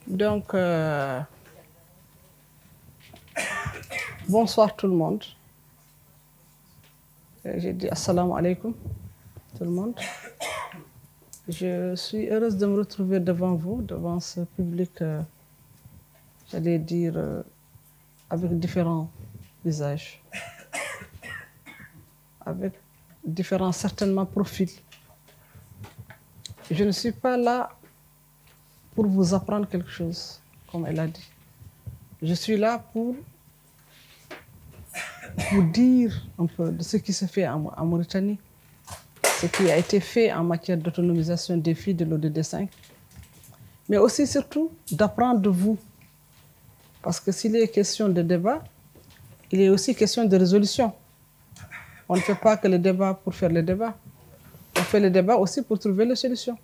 Donc, bonsoir tout le monde. J'ai dit assalamu alaikum tout le monde. Je suis heureuse de me retrouver devant vous, devant ce public, j'allais dire, avec différents visages, avec différents certainement profils. Je ne suis pas là pour vous apprendre quelque chose, comme elle a dit. Je suis là pour vous dire un peu de ce qui se fait en Mauritanie, ce qui a été fait en matière d'autonomisation des filles de l'ODD 5, mais aussi surtout d'apprendre de vous. Parce que s'il est question de débat, il est aussi question de résolution. On ne fait pas que le débat pour faire le débat. On fait le débat aussi pour trouver les solutions.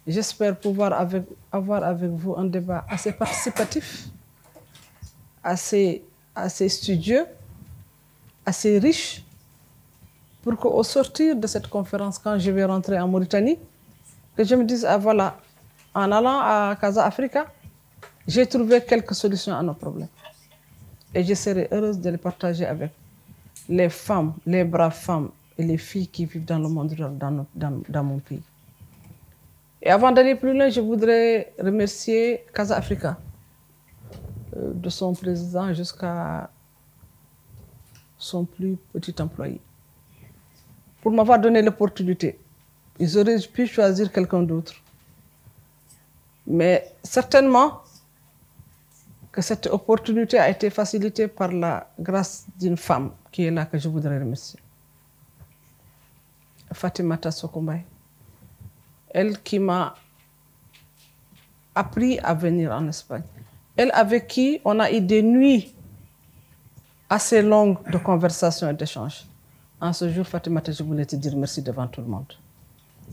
J'espère pouvoir avoir avec vous un débat assez participatif, assez studieux, assez riche, pour qu'au sortir de cette conférence, quand je vais rentrer en Mauritanie, que je me dise, ah voilà, en allant à Casa Africa, j'ai trouvé quelques solutions à nos problèmes. Et je serai heureuse de les partager avec les femmes, les braves femmes et les filles qui vivent dans le monde rural, dans mon pays. Et avant d'aller plus loin, je voudrais remercier Casa Africa, de son président jusqu'à son plus petit employé, pour m'avoir donné l'opportunité. Ils auraient pu choisir quelqu'un d'autre. Mais certainement que cette opportunité a été facilitée par la grâce d'une femme qui est là, que je voudrais remercier. Fatimata Sokombay. Elle qui m'a appris à venir en Espagne. Elle avec qui on a eu des nuits assez longues de conversation et d'échanges. En ce jour, Fatimata, je voulais te dire merci devant tout le monde.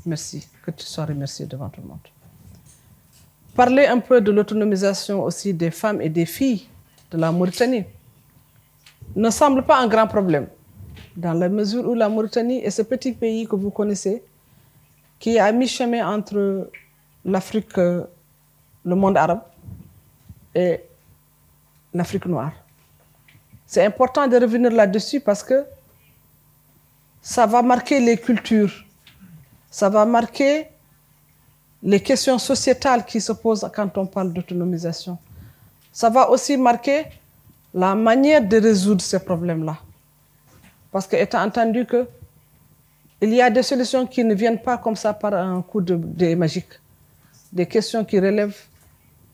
Merci, que tu sois remerciée devant tout le monde. Parler un peu de l'autonomisation aussi des femmes et des filles de la Mauritanie ne semble pas un grand problème, dans la mesure où la Mauritanie est ce petit pays que vous connaissez, qui est à mi-chemin entre l'Afrique, le monde arabe, et l'Afrique noire. C'est important de revenir là-dessus parce que ça va marquer les cultures, ça va marquer les questions sociétales qui se posent quand on parle d'autonomisation. Ça va aussi marquer la manière de résoudre ces problèmes-là. Parce que, étant entendu que il y a des solutions qui ne viennent pas comme ça par un coup de dé magique. Des questions qui relèvent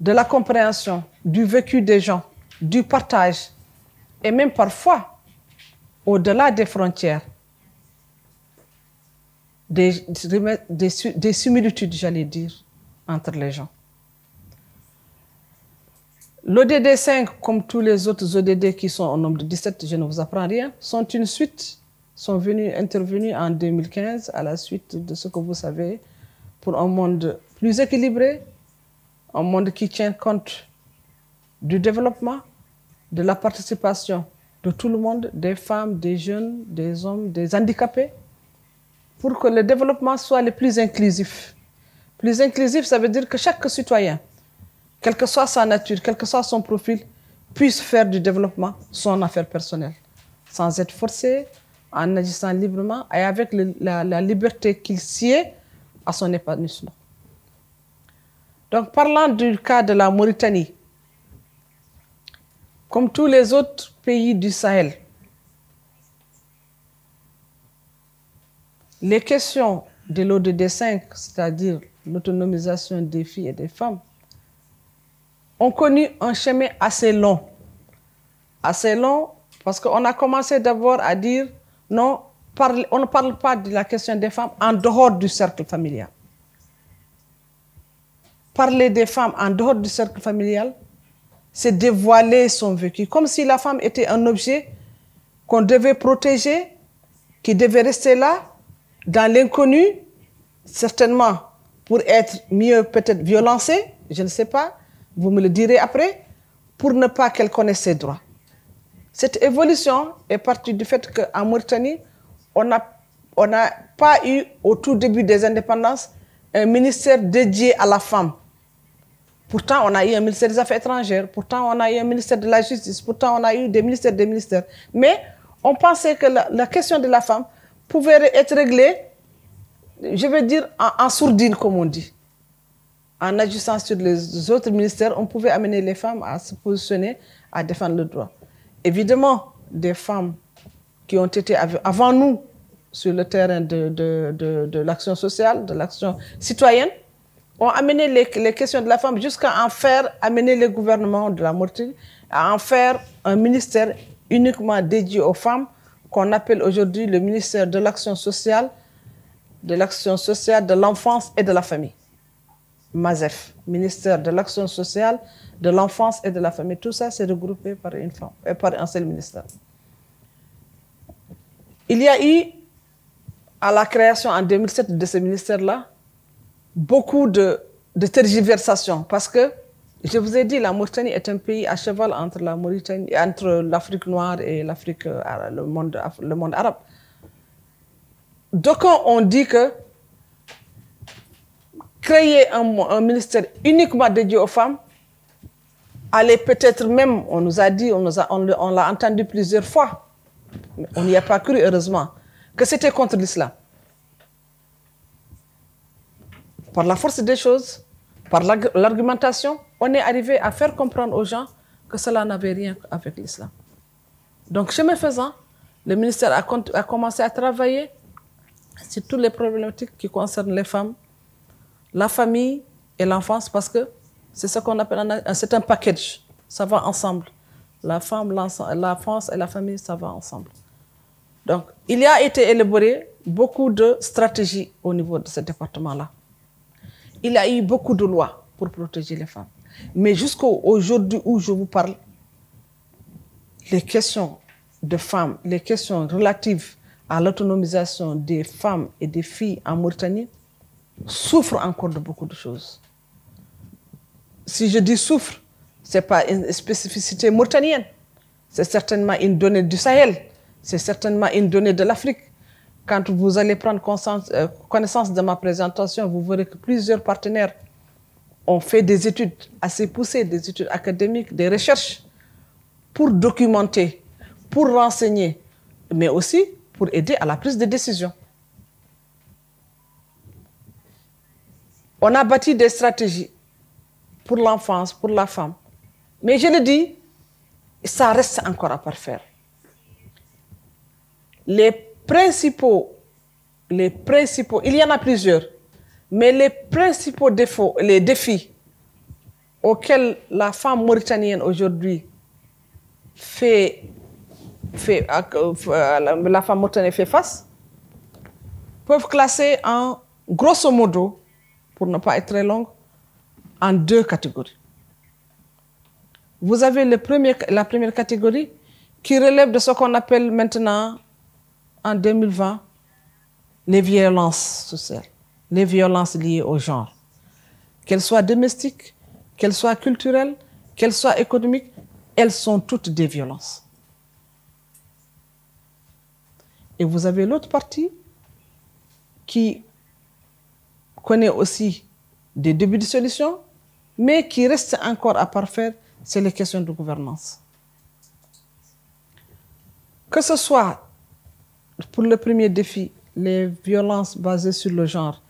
de la compréhension, du vécu des gens, du partage, et même parfois, au-delà des frontières, des similitudes, j'allais dire, entre les gens. L'ODD 5, comme tous les autres ODD qui sont au nombre de 17, je ne vous apprends rien, sont une suite, sont intervenus en 2015 à la suite de ce que vous savez, pour un monde plus équilibré, un monde qui tient compte du développement, de la participation de tout le monde, des femmes, des jeunes, des hommes, des handicapés, pour que le développement soit le plus inclusif. Plus inclusif, ça veut dire que chaque citoyen, quelle que soit sa nature, quel que soit son profil, puisse faire du développement son affaire personnelle, sans être forcé, en agissant librement et avec la liberté qu'il sied à son épanouissement. Donc, parlant du cas de la Mauritanie, comme tous les autres pays du Sahel, les questions de l'ODD 5, c'est-à-dire l'autonomisation des filles et des femmes, ont connu un chemin assez long. Assez long parce qu'on a commencé d'abord à dire non, on ne parle pas de la question des femmes en dehors du cercle familial. Parler des femmes en dehors du cercle familial, c'est dévoiler son vécu, comme si la femme était un objet qu'on devait protéger, qui devait rester là, dans l'inconnu, certainement pour être mieux peut-être violencée, je ne sais pas, vous me le direz après, pour ne pas qu'elle connaisse ses droits. Cette évolution est partie du fait qu'en Mauritanie, on n'a pas eu, au tout début des indépendances, un ministère dédié à la femme. Pourtant, on a eu un ministère des Affaires étrangères, pourtant, on a eu un ministère de la Justice, pourtant, on a eu des ministères. Mais on pensait que la question de la femme pouvait être réglée, je veux dire, en sourdine, comme on dit. En agissant sur les autres ministères, on pouvait amener les femmes à se positionner, à défendre le droit. Évidemment, des femmes qui ont été avant nous sur le terrain de l'action sociale, de l'action citoyenne, ont amené les questions de la femme jusqu'à en faire amener le gouvernement de la Mauritanie à en faire un ministère uniquement dédié aux femmes qu'on appelle aujourd'hui le ministère de l'action sociale, de l'enfance et de la famille. MASEF, ministère de l'action sociale, de l'enfance et de la famille. Tout ça, c'est regroupé par une femme, par un seul ministère. Il y a eu, à la création en 2007 de ce ministère-là, beaucoup de tergiversations parce que, je vous ai dit, la Mauritanie est un pays à cheval entre l'Afrique noire et le monde arabe. Donc, on dit que créer un ministère uniquement dédié aux femmes allait peut-être même, on nous a dit, on l'a entendu plusieurs fois, mais on n'y a pas cru, heureusement, que c'était contre l'islam. Par la force des choses, par l'argumentation, on est arrivé à faire comprendre aux gens que cela n'avait rien avec l'islam. Donc, chemin faisant, le ministère a commencé à travailler sur toutes les problématiques qui concernent les femmes, la famille et l'enfance, parce que c'est ce qu'on appelle c'est un package, ça va ensemble. La femme, l'enfance et la famille, ça va ensemble. Donc, il y a été élaboré beaucoup de stratégies au niveau de ce département-là. Il y a eu beaucoup de lois pour protéger les femmes. Mais jusqu'à aujourd'hui où je vous parle, les questions de femmes, les questions relatives à l'autonomisation des femmes et des filles en Mauritanie souffrent encore de beaucoup de choses. Si je dis souffre, ce n'est pas une spécificité mauritanienne. C'est certainement une donnée du Sahel. C'est certainement une donnée de l'Afrique. Quand vous allez prendre connaissance de ma présentation, vous verrez que plusieurs partenaires ont fait des études assez poussées, des études académiques, des recherches pour documenter, pour renseigner, mais aussi pour aider à la prise de décision. On a bâti des stratégies pour l'enfance, pour la femme. Mais je le dis, ça reste encore à parfaire. Les principaux, il y en a plusieurs, mais les principaux défis auxquels la femme mauritanienne aujourd'hui la femme mauritanienne fait face, peuvent classer en, grosso modo, pour ne pas être très longue, en deux catégories. Vous avez la première catégorie qui relève de ce qu'on appelle maintenant, en 2020, les violences sociales, les violences liées au genre. Qu'elles soient domestiques, qu'elles soient culturelles, qu'elles soient économiques, elles sont toutes des violences. Et vous avez l'autre partie qui connaît aussi des débuts de solutions, mais qui reste encore à parfaire, c'est les questions de gouvernance. Que ce soit pour le premier défi, les violences basées sur le genre,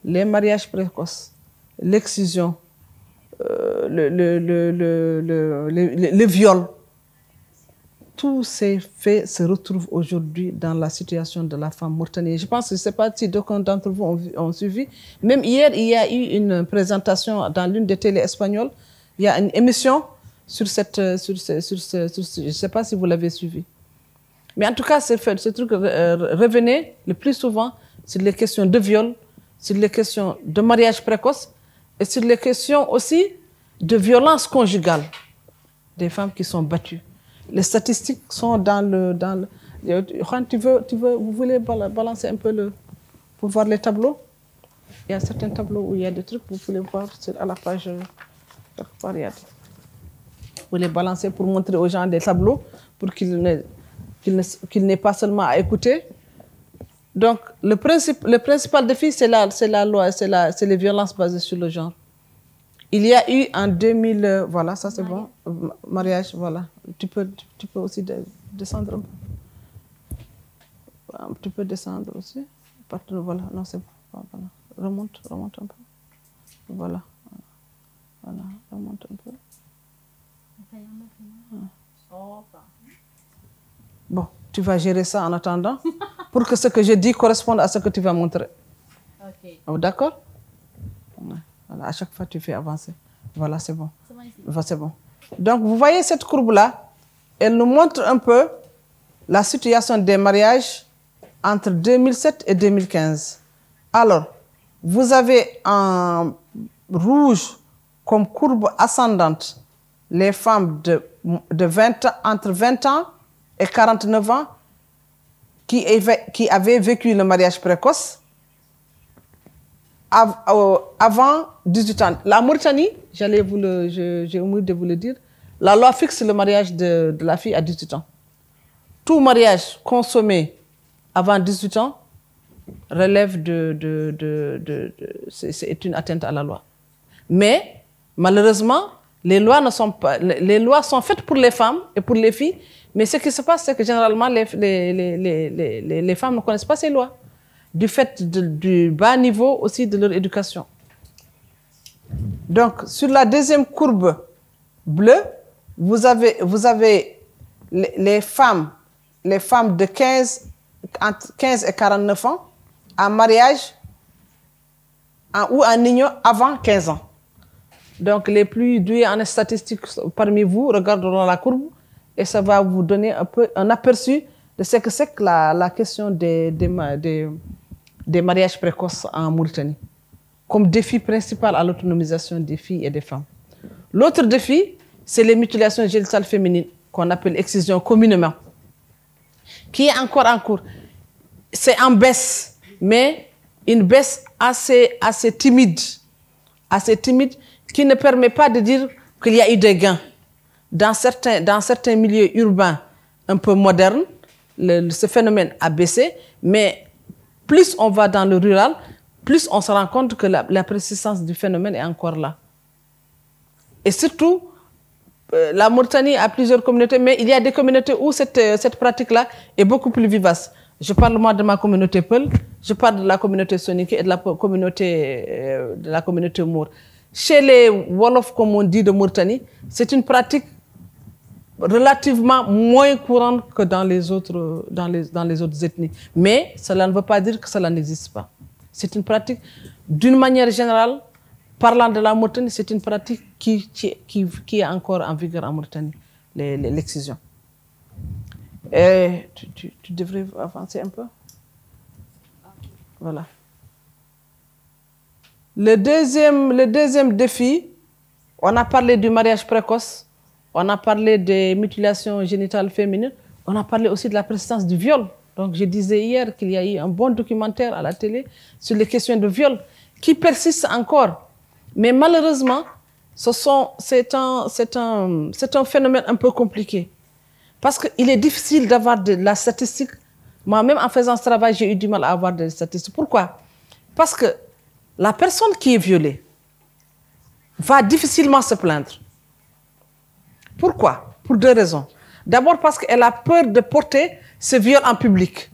les mariages précoces, l'excision, le viol, tous ces faits se retrouvent aujourd'hui dans la situation de la femme mauritanienne. Je pense que je ne sais pas si d'aucuns d'entre vous ont suivi. Même hier, il y a eu une présentation dans l'une des télés espagnoles. Il y a une émission sur je ne sais pas si vous l'avez suivi. Mais en tout cas, ce truc revenait le plus souvent sur les questions de viol, sur les questions de mariage précoce et sur les questions aussi de violence conjugale des femmes qui sont battues. Les statistiques sont dans le Juan, vous voulez balancer un peu pour voir les tableaux? Il y a certains tableaux où il y a des trucs, vous pouvez voir à la page. Vous les balancer pour montrer aux gens des tableaux pour qu'ils n'aient pas seulement à écouter. Donc, le principal défi, c'est la loi, c'est les violences basées sur le genre. Il y a eu en 2000, voilà, ça c'est bon, mariage, voilà. Tu peux aussi descendre un peu. Tu peux descendre aussi. Voilà, non c'est bon, voilà. Remonte un peu. Voilà, voilà, remonte un peu. Bon, tu vas gérer ça en attendant pour que ce que je dis corresponde à ce que tu vas montrer. Ok. Oh, d'accord? Voilà, à chaque fois, tu fais avancer. Voilà, c'est bon. C'est bon ici. Voilà, c'est bon. Donc, vous voyez cette courbe-là, elle nous montre un peu la situation des mariages entre 2007 et 2015. Alors, vous avez en rouge comme courbe ascendante les femmes de 20 ans, entre 20 ans et 49 ans qui avaient vécu le mariage précoce avant 18 ans. La Mauritanie, j'ai oublié de vous le dire, la loi fixe le mariage de la fille à 18 ans. Tout mariage consommé avant 18 ans relève c'est une atteinte à la loi. Mais malheureusement, les lois sont faites pour les femmes et pour les filles, mais ce qui se passe, c'est que généralement, les femmes ne connaissent pas ces lois, du fait du bas niveau aussi de leur éducation. Donc, sur la deuxième courbe bleue, vous avez les femmes de entre 15 et 49 ans en mariage ou en union avant 15 ans. Donc, les plus doués en statistiques parmi vous regarderont la courbe et ça va vous donner un aperçu de ce que c'est que la question des mariages précoces en Mauritanie, comme défi principal à l'autonomisation des filles et des femmes. L'autre défi, c'est les mutilations génitales féminines, qu'on appelle excision communément, qui est encore en cours. C'est en baisse, mais une baisse assez timide, qui ne permet pas de dire qu'il y a eu des gains. Dans certains milieux urbains un peu modernes, ce phénomène a baissé, mais plus on va dans le rural, plus on se rend compte que la persistance du phénomène est encore là. Et surtout, la Mauritanie a plusieurs communautés, mais il y a des communautés où cette pratique-là est beaucoup plus vivace. Je parle moi de ma communauté Peul, je parle de la communauté Soninké et de la communauté Mour. Chez les Wolof, comme on dit de Mauritanie, c'est une pratique relativement moins courante que dans les autres ethnies. Mais cela ne veut pas dire que cela n'existe pas. C'est une pratique, d'une manière générale, parlant de la Mauritanie, c'est une pratique qui est encore en vigueur en Mauritanie, l'excision. Tu devrais avancer un peu. Voilà. Le deuxième défi, on a parlé du mariage précoce, on a parlé des mutilations génitales féminines, on a parlé aussi de la persistance du viol. Donc je disais hier qu'il y a eu un bon documentaire à la télé sur les questions de viol qui persistent encore. Mais malheureusement, c'est un phénomène un peu compliqué. Parce qu'il est difficile d'avoir de la statistique. Moi-même, en faisant ce travail, j'ai eu du mal à avoir des statistiques. Pourquoi? Parce que la personne qui est violée va difficilement se plaindre. Pourquoi? Pour deux raisons. D'abord parce qu'elle a peur de porter ce viol en public.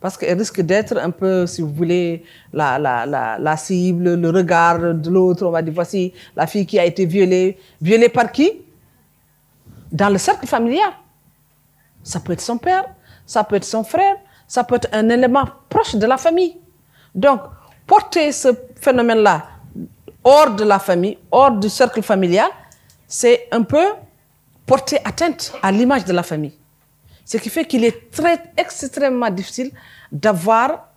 Parce qu'elle risque d'être un peu, si vous voulez, la cible, le regard de l'autre. On va dire, voici la fille qui a été violée. Violée par qui? Dans le cercle familial. Ça peut être son père, ça peut être son frère, ça peut être un élément proche de la famille. Donc, porter ce phénomène-là hors de la famille, hors du cercle familial, c'est un peu porter atteinte à l'image de la famille. Ce qui fait qu'il est extrêmement difficile d'avoir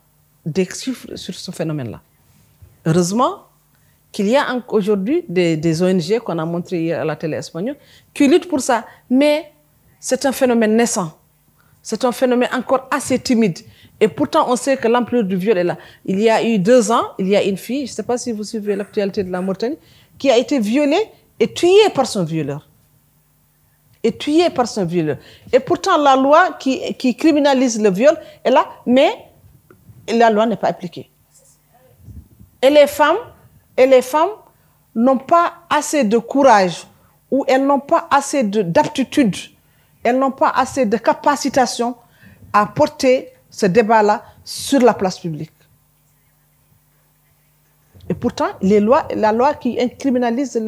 des chiffres sur ce phénomène-là. Heureusement qu'il y a aujourd'hui des ONG qu'on a montré hier à la télé espagnole qui luttent pour ça. Mais c'est un phénomène naissant. C'est un phénomène encore assez timide. Et pourtant, on sait que l'ampleur du viol est là. Il y a eu 2 ans, il y a une fille, je ne sais pas si vous suivez l'actualité de la Mauritanie, qui a été violée et tuée par son violeur. Et pourtant, la loi qui criminalise le viol est là, mais la loi n'est pas appliquée. Et les femmes n'ont pas assez de courage ou elles n'ont pas assez d'aptitude, elles n'ont pas assez de capacitation à porter ce débat-là sur la place publique. Et pourtant, la loi qui criminalise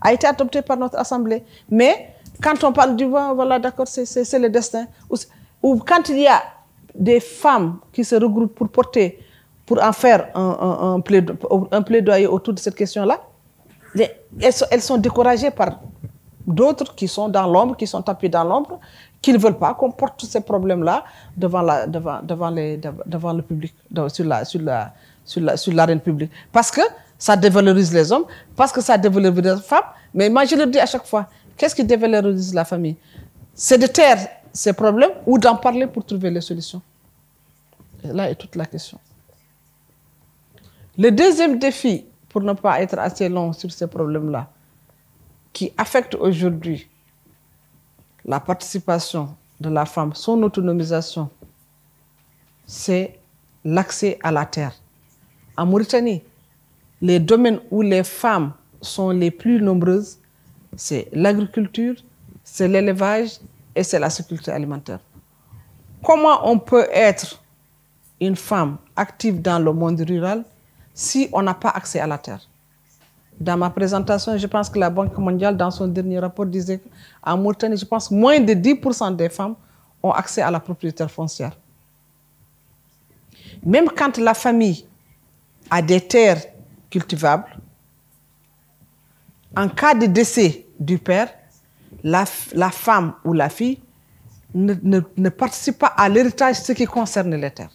a été adoptée par notre Assemblée. Mais quand on parle du vent, voilà, d'accord, c'est le destin. Ou quand il y a des femmes qui se regroupent pour en faire un plaidoyer autour de cette question-là, elles sont découragées par d'autres qui sont dans l'ombre, qui sont tapés dans l'ombre, qui ne veulent pas qu'on porte ces problèmes-là devant le public, sur l'arène publique. Parce que ça dévalorise les hommes, parce que ça dévalorise les femmes. Mais moi, je le dis à chaque fois, qu'est-ce qui dévalorise la famille? C'est de taire ces problèmes ou d'en parler pour trouver les solutions. Et là est toute la question. Le deuxième défi, pour ne pas être assez long sur ces problèmes-là, qui affectent aujourd'hui la participation de la femme, son autonomisation, c'est l'accès à la terre. En Mauritanie, les domaines où les femmes sont les plus nombreuses, c'est l'agriculture, c'est l'élevage et c'est la sécurité alimentaire. Comment on peut être une femme active dans le monde rural si on n'a pas accès à la terre? Dans ma présentation, je pense que la Banque mondiale, dans son dernier rapport, disait qu'en Mauritanie, je pense que moins de 10% des femmes ont accès à la propriété foncière. Même quand la famille a des terres cultivables, en cas de décès du père, la femme ou la fille ne participe pas à l'héritage ce qui concerne les terres.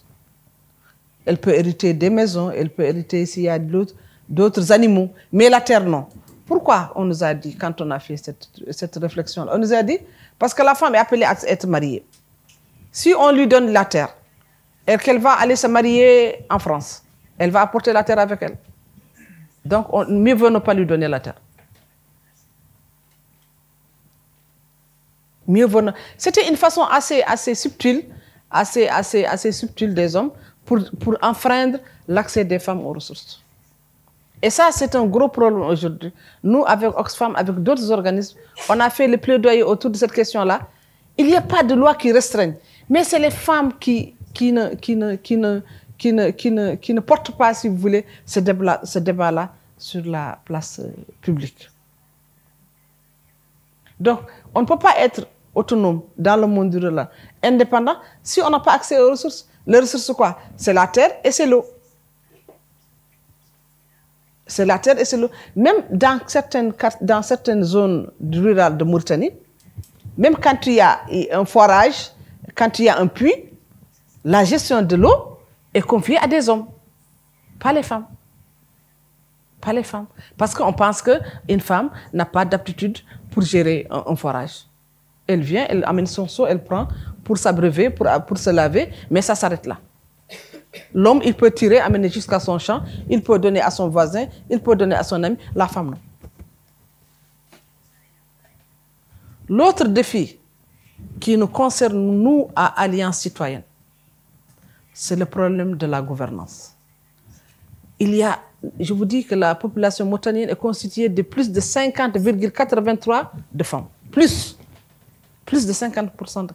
Elle peut hériter des maisons, elle peut hériter s'il y a d'autres animaux, mais la terre, non. Pourquoi on nous a dit, quand on a fait cette réflexion, on nous a dit, parce que la femme est appelée à être mariée. Si on lui donne la terre, et qu'elle va aller se marier en France, elle va apporter la terre avec elle. Donc, mieux vaut ne pas lui donner la terre. Mieux vaut. C'était une façon assez subtile, assez subtile des hommes pour enfreindre l'accès des femmes aux ressources. Et ça, c'est un gros problème aujourd'hui. Nous, avec Oxfam, avec d'autres organismes, on a fait le plaidoyer autour de cette question-là. Il n'y a pas de loi qui restreigne. Mais c'est les femmes qui ne portent pas, si vous voulez, ce débat-là sur la place publique. Donc, on ne peut pas être autonome dans le monde rural, indépendant, si on n'a pas accès aux ressources. Les ressources, quoi? C'est la terre et c'est l'eau. C'est la terre et c'est l'eau. Même dans certaines zones rurales de Mauritanie, même quand il y a un forage, quand il y a un puits, la gestion de l'eau est confiée à des hommes, pas les femmes. Pas les femmes. Parce qu'on pense qu'une femme n'a pas d'aptitude pour gérer un forage. Elle vient, elle amène son seau, elle prend pour s'abreuver, pour se laver, mais ça s'arrête là. L'homme, il peut tirer, amener jusqu'à son champ, il peut donner à son voisin, il peut donner à son ami, la femme non. L'autre défi qui nous concerne, nous, à Alliance citoyenne, c'est le problème de la gouvernance. Il y a, je vous dis que la population mauritanienne est constituée de plus de 50,83 de femmes. Plus de 50%.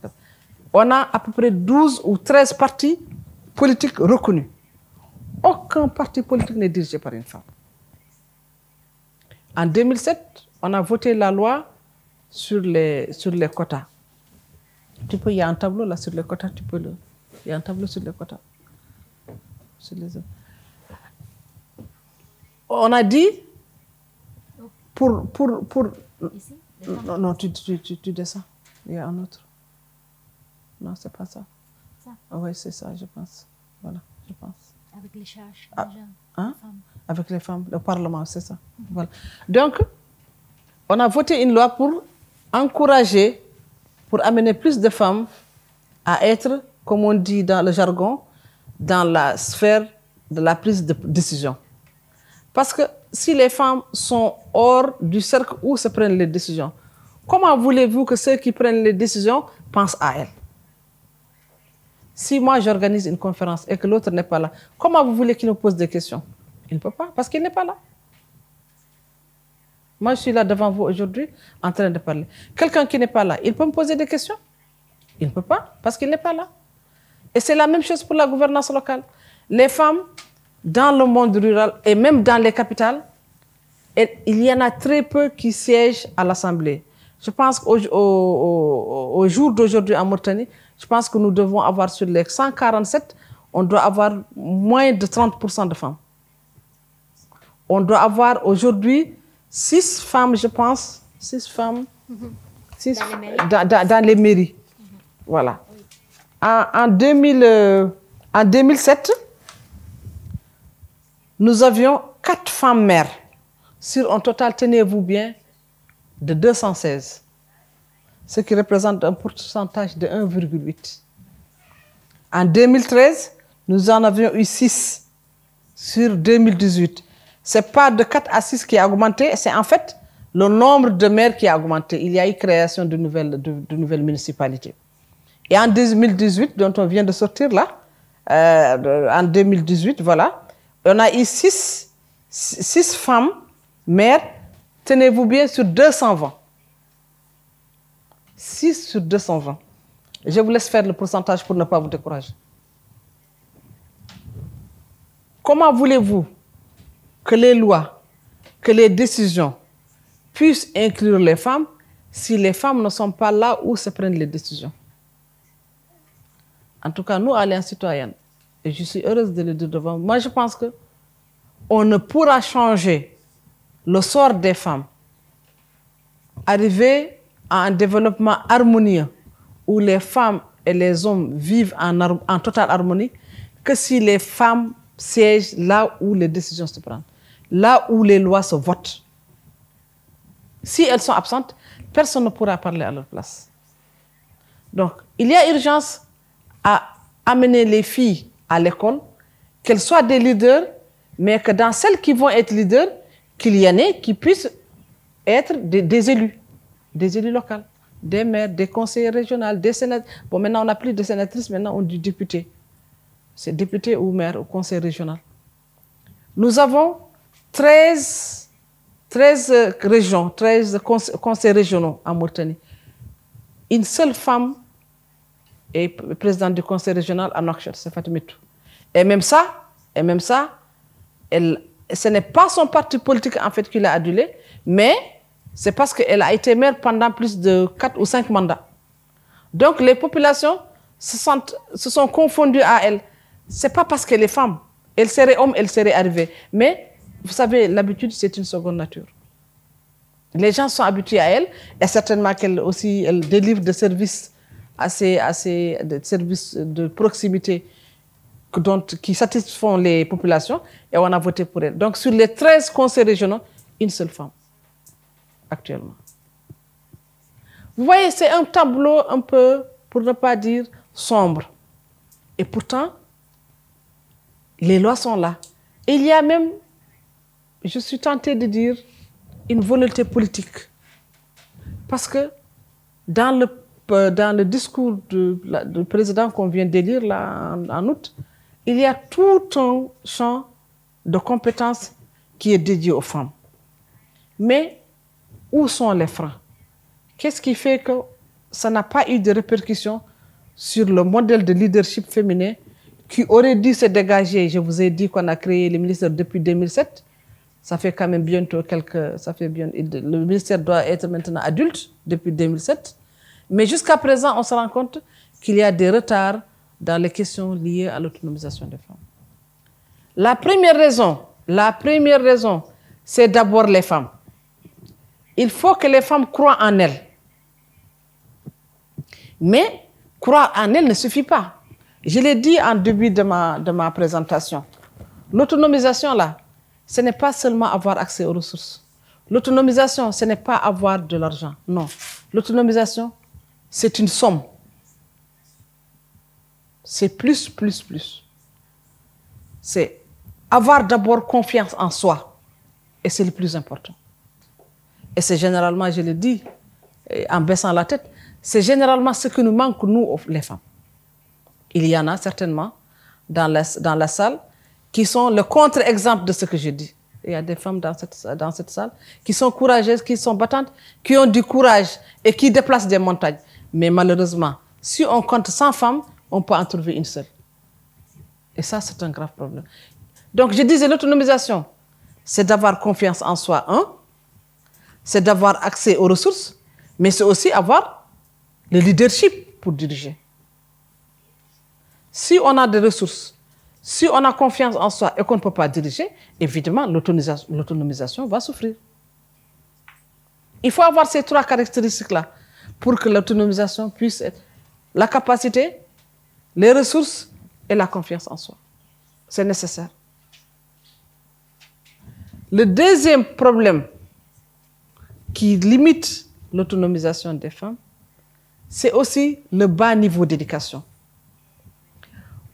On a à peu près 12 ou 13 partis politiques reconnus. Aucun parti politique n'est dirigé par une femme. En 2007, on a voté la loi sur les quotas. Il y a un tableau là sur les quotas, il y a un tableau sur les quotas. On a dit pour ici, non, tu descends. Il y a un autre. Non, c'est pas ça. Oui, c'est ça, je pense. Voilà, je pense. Avec les charges, hein? Avec les femmes, le Parlement, c'est ça. Voilà. Donc, on a voté une loi pour encourager, pour amener plus de femmes à être, comme on dit dans le jargon, dans la sphère de la prise de décision. Parce que si les femmes sont hors du cercle où se prennent les décisions, comment voulez-vous que ceux qui prennent les décisions pensent à elles? Si moi j'organise une conférence et que l'autre n'est pas là, comment vous voulez qu'il me pose des questions? Il ne peut pas, parce qu'il n'est pas là. Moi, je suis là devant vous aujourd'hui en train de parler. Quelqu'un qui n'est pas là, il peut me poser des questions? Il ne peut pas, parce qu'il n'est pas là. Et c'est la même chose pour la gouvernance locale. Les femmes, dans le monde rural et même dans les capitales, il y en a très peu qui siègent à l'Assemblée. Je pense qu'au jour d'aujourd'hui en Mauritanie, je pense que nous devons avoir sur les 147, on doit avoir moins de 30% de femmes. On doit avoir aujourd'hui 6 femmes, je pense, 6 femmes dans les mairies. Voilà. En 2007, nous avions 4 femmes maires sur un total, tenez-vous bien, de 216, ce qui représente un pourcentage de 1,8. En 2013, nous en avions eu 6 sur 2018. Ce n'est pas de 4 à 6 qui a augmenté, c'est en fait le nombre de maires qui a augmenté. Il y a eu création de nouvelles municipalités. Et en 2018, dont on vient de sortir là, en 2018, voilà, on a eu 6 femmes maires, tenez-vous bien, sur 220. 6 sur 220. Je vous laisse faire le pourcentage pour ne pas vous décourager. Comment voulez-vous que les lois, que les décisions puissent inclure les femmes si les femmes ne sont pas là où se prennent les décisions? En tout cas, nous, Alliance citoyenne, et je suis heureuse de le dire devant vous, moi je pense qu'on ne pourra changer le sort des femmes, arriver à un développement harmonieux où les femmes et les hommes vivent en totale harmonie que si les femmes siègent là où les décisions se prennent, là où les lois se votent. Si elles sont absentes, personne ne pourra parler à leur place. Donc, il y a urgence à amener les filles à l'école, qu'elles soient des leaders, mais que dans celles qui vont être leaders, qu'il y en ait qui puissent être des élus locaux, des maires, des conseillers régionaux, des sénateurs. Bon, maintenant, on n'a plus de sénatrices, maintenant, on dit députés. C'est député ou maire ou conseil régional. Nous avons 13 régions, 13 conseils régionaux en Mauritanie. Une seule femme est présidente du conseil régional à Nouakchott, c'est Fatimitou. Et même ça, ce n'est pas son parti politique en fait qui l'a adulée, mais c'est parce qu'elle a été maire pendant plus de 4 ou 5 mandats. Donc les populations se sont confondues à elle. Ce n'est pas parce qu'elle est femme. Elle serait homme, elle serait arrivée. Mais vous savez, l'habitude, c'est une seconde nature. Les gens sont habitués à elle, et certainement qu'elle aussi elle délivre des services des services de proximité qui satisfont les populations, et on a voté pour elle. Donc sur les 13 conseils régionaux, une seule femme, actuellement. Vous voyez, c'est un tableau un peu, pour ne pas dire sombre. Et pourtant, les lois sont là. Et il y a même, je suis tentée de dire, une volonté politique. Parce que dans le discours du président qu'on vient d'élire là, en août, il y a tout un champ de compétences qui est dédié aux femmes. Mais où sont les freins? Qu'est-ce qui fait que ça n'a pas eu de répercussions sur le modèle de leadership féminin qui aurait dû se dégager? Je vous ai dit qu'on a créé le ministère depuis 2007. Ça fait quand même bientôt le ministère doit être maintenant adulte depuis 2007. Mais jusqu'à présent, on se rend compte qu'il y a des retards dans les questions liées à l'autonomisation des femmes. La première raison, c'est d'abord les femmes. Il faut que les femmes croient en elles. Mais croire en elles ne suffit pas. Je l'ai dit en début de ma présentation. L'autonomisation, là, ce n'est pas seulement avoir accès aux ressources. L'autonomisation, ce n'est pas avoir de l'argent. Non. L'autonomisation, c'est une somme. C'est plus. C'est avoir d'abord confiance en soi. Et c'est le plus important. Et c'est généralement, je le dis, en baissant la tête, c'est généralement ce que nous manque, nous, les femmes. Il y en a certainement dans la salle qui sont le contre-exemple de ce que je dis. il y a des femmes dans cette salle qui sont courageuses, qui sont battantes, qui ont du courage et qui déplacent des montagnes. Mais malheureusement, si on compte 100 femmes, on peut en trouver une seule. Et ça, c'est un grave problème. Donc, je disais, l'autonomisation, c'est d'avoir confiance en soi, c'est d'avoir accès aux ressources, mais c'est aussi avoir le leadership pour diriger. Si on a des ressources, si on a confiance en soi et qu'on ne peut pas diriger, évidemment, l'autonomisation va souffrir. Il faut avoir ces trois caractéristiques-là pour que l'autonomisation puisse être la capacité, les ressources et la confiance en soi. C'est nécessaire. Le deuxième problème qui limite l'autonomisation des femmes, c'est aussi le bas niveau d'éducation.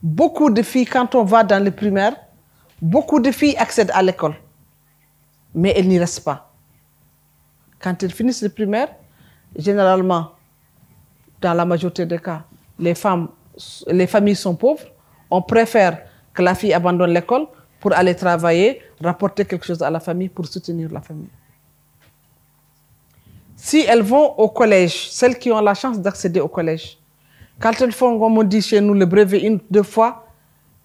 Beaucoup de filles, quand on va dans le primaire, beaucoup de filles accèdent à l'école, mais elles n'y restent pas. Quand elles finissent le primaire, généralement, dans la majorité des cas, les familles sont pauvres. On préfère que la fille abandonne l'école pour aller travailler, rapporter quelque chose à la famille pour soutenir la famille. Si elles vont au collège, celles qui ont la chance d'accéder au collège, quand elles font, comme on dit chez nous, le brevet 1, 2 fois,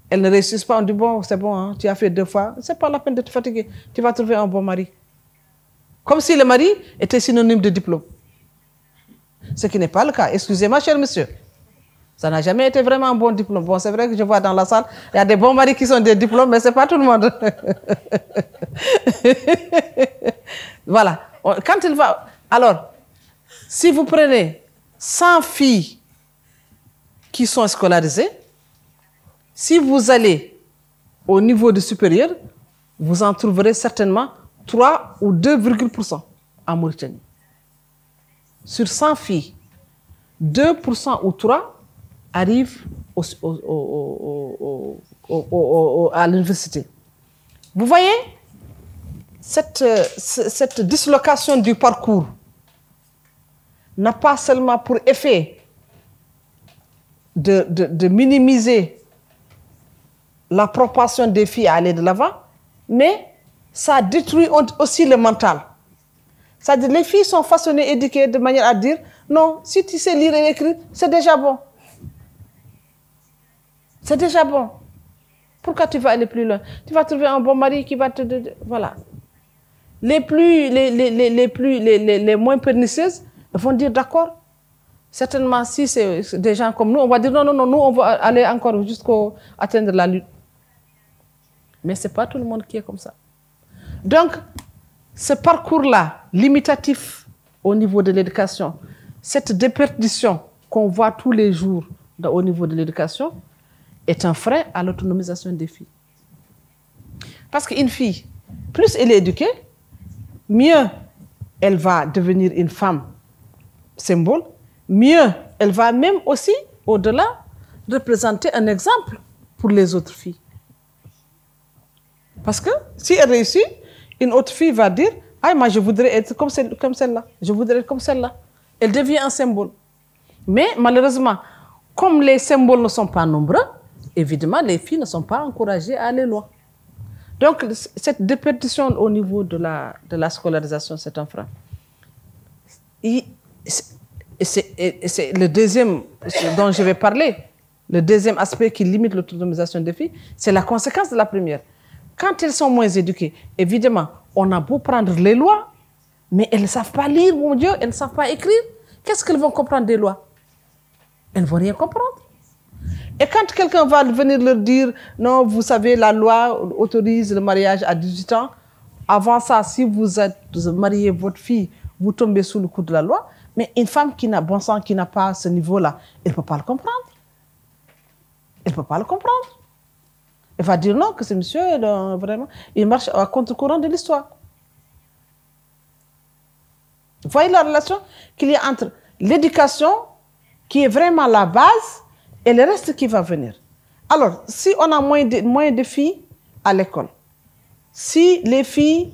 elles ne réussissent pas. On dit, bon, c'est bon, hein, tu as fait 2 fois, c'est pas la peine de te fatiguer, tu vas trouver un bon mari. Comme si le mari était synonyme de diplôme. Ce qui n'est pas le cas. Excusez-moi, cher monsieur. Ça n'a jamais été vraiment un bon diplôme. Bon, c'est vrai que je vois dans la salle, il y a des bons maris qui sont des diplômes, mais ce n'est pas tout le monde. Voilà. Quand il va... Alors, si vous prenez 100 filles qui sont scolarisées, si vous allez au niveau de supérieur, vous en trouverez certainement 3 ou 2,% en Mauritanie. Sur 100 filles, 2% ou 3 arrivent à l'université. Vous voyez, cette dislocation du parcours n'a pas seulement pour effet de minimiser la propension des filles à aller de l'avant, mais ça détruit aussi le mental. C'est-à-dire les filles sont façonnées, éduquées de manière à dire non, si tu sais lire et écrire, c'est déjà bon. C'est déjà bon. Pourquoi tu vas aller plus loin? Tu vas trouver un bon mari qui va te... Voilà. Les moins pernicieuses vont dire d'accord. Certainement, si c'est des gens comme nous, on va dire non, non, non, nous, on va aller encore jusqu'à atteindre la lutte. Mais ce n'est pas tout le monde qui est comme ça. Donc, ce parcours-là, limitatif au niveau de l'éducation, cette déperdition qu'on voit tous les jours au niveau de l'éducation, est un frein à l'autonomisation des filles. Parce qu'une fille, plus elle est éduquée, mieux elle va devenir une femme symbole, mieux elle va même aussi, au-delà, représenter un exemple pour les autres filles. Parce que si elle réussit, une autre fille va dire « Ah, moi je voudrais être comme celle-là, je voudrais être comme celle-là ». Elle devient un symbole. Mais malheureusement, comme les symboles ne sont pas nombreux, évidemment, les filles ne sont pas encouragées à aller loin. Donc, cette déperdition au niveau de la scolarisation, c'est un frein. C'est le deuxième dont je vais parler. Le deuxième aspect qui limite l'autonomisation des filles, c'est la conséquence de la première. Quand elles sont moins éduquées, évidemment, on a beau prendre les lois, mais elles ne savent pas lire, mon Dieu, elles ne savent pas écrire. Qu'est-ce qu'elles vont comprendre des lois? Elles ne vont rien comprendre. Et quand quelqu'un va venir leur dire, non, vous savez, la loi autorise le mariage à 18 ans, avant ça, si vous mariez votre fille, vous tombez sous le coup de la loi, mais une femme qui n'a bon sens, qui n'a pas ce niveau-là, elle ne peut pas le comprendre. Elle ne peut pas le comprendre. Elle va dire non, que ce monsieur, vraiment, il marche à contre-courant de l'histoire. Vous voyez la relation qu'il y a entre l'éducation, qui est vraiment la base, et le reste qui va venir. Alors, si on a moins de filles à l'école, si les filles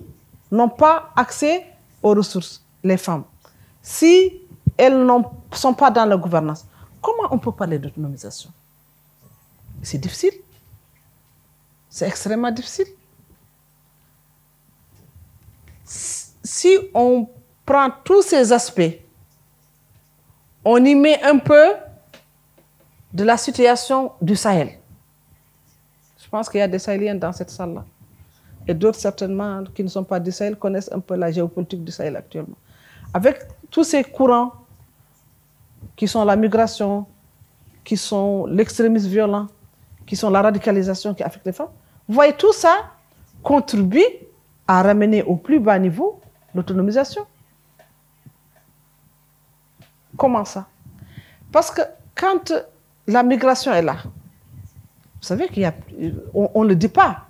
n'ont pas accès aux ressources, les femmes, si elles ne sont pas dans la gouvernance, comment on peut parler d'autonomisation? C'est difficile. C'est extrêmement difficile. si on prend tous ces aspects, on y met un peu de la situation du Sahel. Je pense qu'il y a des Sahéliens dans cette salle-là. Et d'autres, certainement, qui ne sont pas du Sahel, connaissent un peu la géopolitique du Sahel actuellement. Avec tous ces courants qui sont la migration, qui sont l'extrémisme violent, qui sont la radicalisation qui affecte les femmes, vous voyez, tout ça contribue à ramener au plus bas niveau l'autonomisation. Comment ça? Parce que quand la migration est là, vous savez qu'il y a, on ne le dit pas,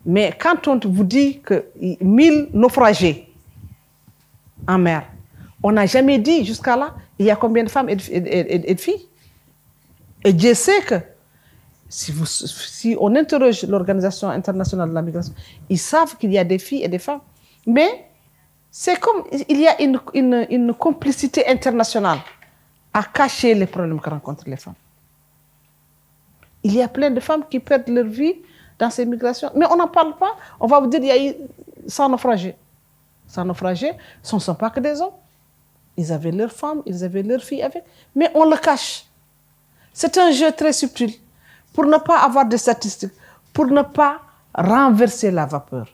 mais quand on vous dit que 1000 naufragés en mer, on n'a jamais dit jusqu'à là, il y a combien de femmes et de filles? Et Dieu sait que si on interroge l'Organisation internationale de la migration, ils savent qu'il y a des filles et des femmes. Mais c'est comme il y a une complicité internationale à cacher les problèmes que rencontrent les femmes. Il y a plein de femmes qui perdent leur vie dans ces migrations. Mais on n'en parle pas. On va vous dire qu'il y a eu 100 naufragés. 100 naufragés, ce ne sont pas que des hommes. Ils avaient leurs femmes, ils avaient leurs filles avec. Mais on le cache. C'est un jeu très subtil pour ne pas avoir de statistiques, pour ne pas renverser la vapeur,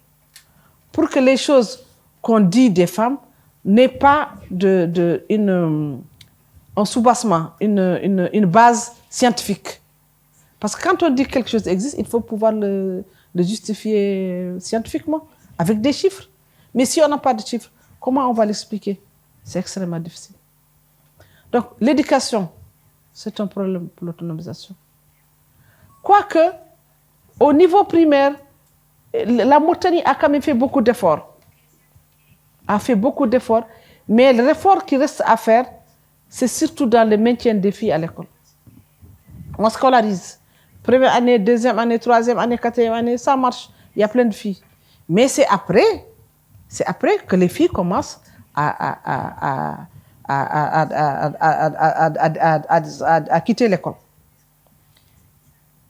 pour que les choses qu'on dit des femmes n'aient pas un soubassement, une base scientifique. Parce que quand on dit que quelque chose existe, il faut pouvoir le justifier scientifiquement, avec des chiffres. Mais si on n'a pas de chiffres, comment on va l'expliquer? C'est extrêmement difficile. Donc, l'éducation, c'est un problème pour l'autonomisation. Quoique, au niveau primaire, la Mauritanie a quand même fait beaucoup d'efforts. Mais l'effort qui reste à faire, c'est surtout dans le maintien des filles à l'école. On scolarise. Première année, deuxième année, troisième année, quatrième année, ça marche. Il y a plein de filles. Mais c'est après que les filles commencent à quitter l'école.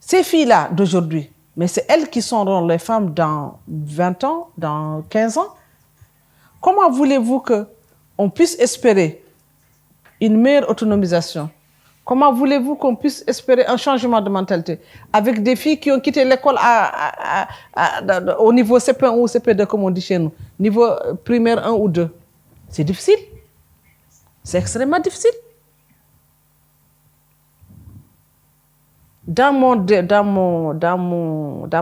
Ces filles-là d'aujourd'hui, mais c'est elles qui seront les femmes dans 20 ans, dans 15 ans. Comment voulez-vous qu'on puisse espérer une meilleure autonomisation? Comment voulez-vous qu'on puisse espérer un changement de mentalité avec des filles qui ont quitté l'école au niveau CP1 ou CP2, comme on dit chez nous, niveau primaire 1 ou 2? C'est difficile. C'est extrêmement difficile. Dans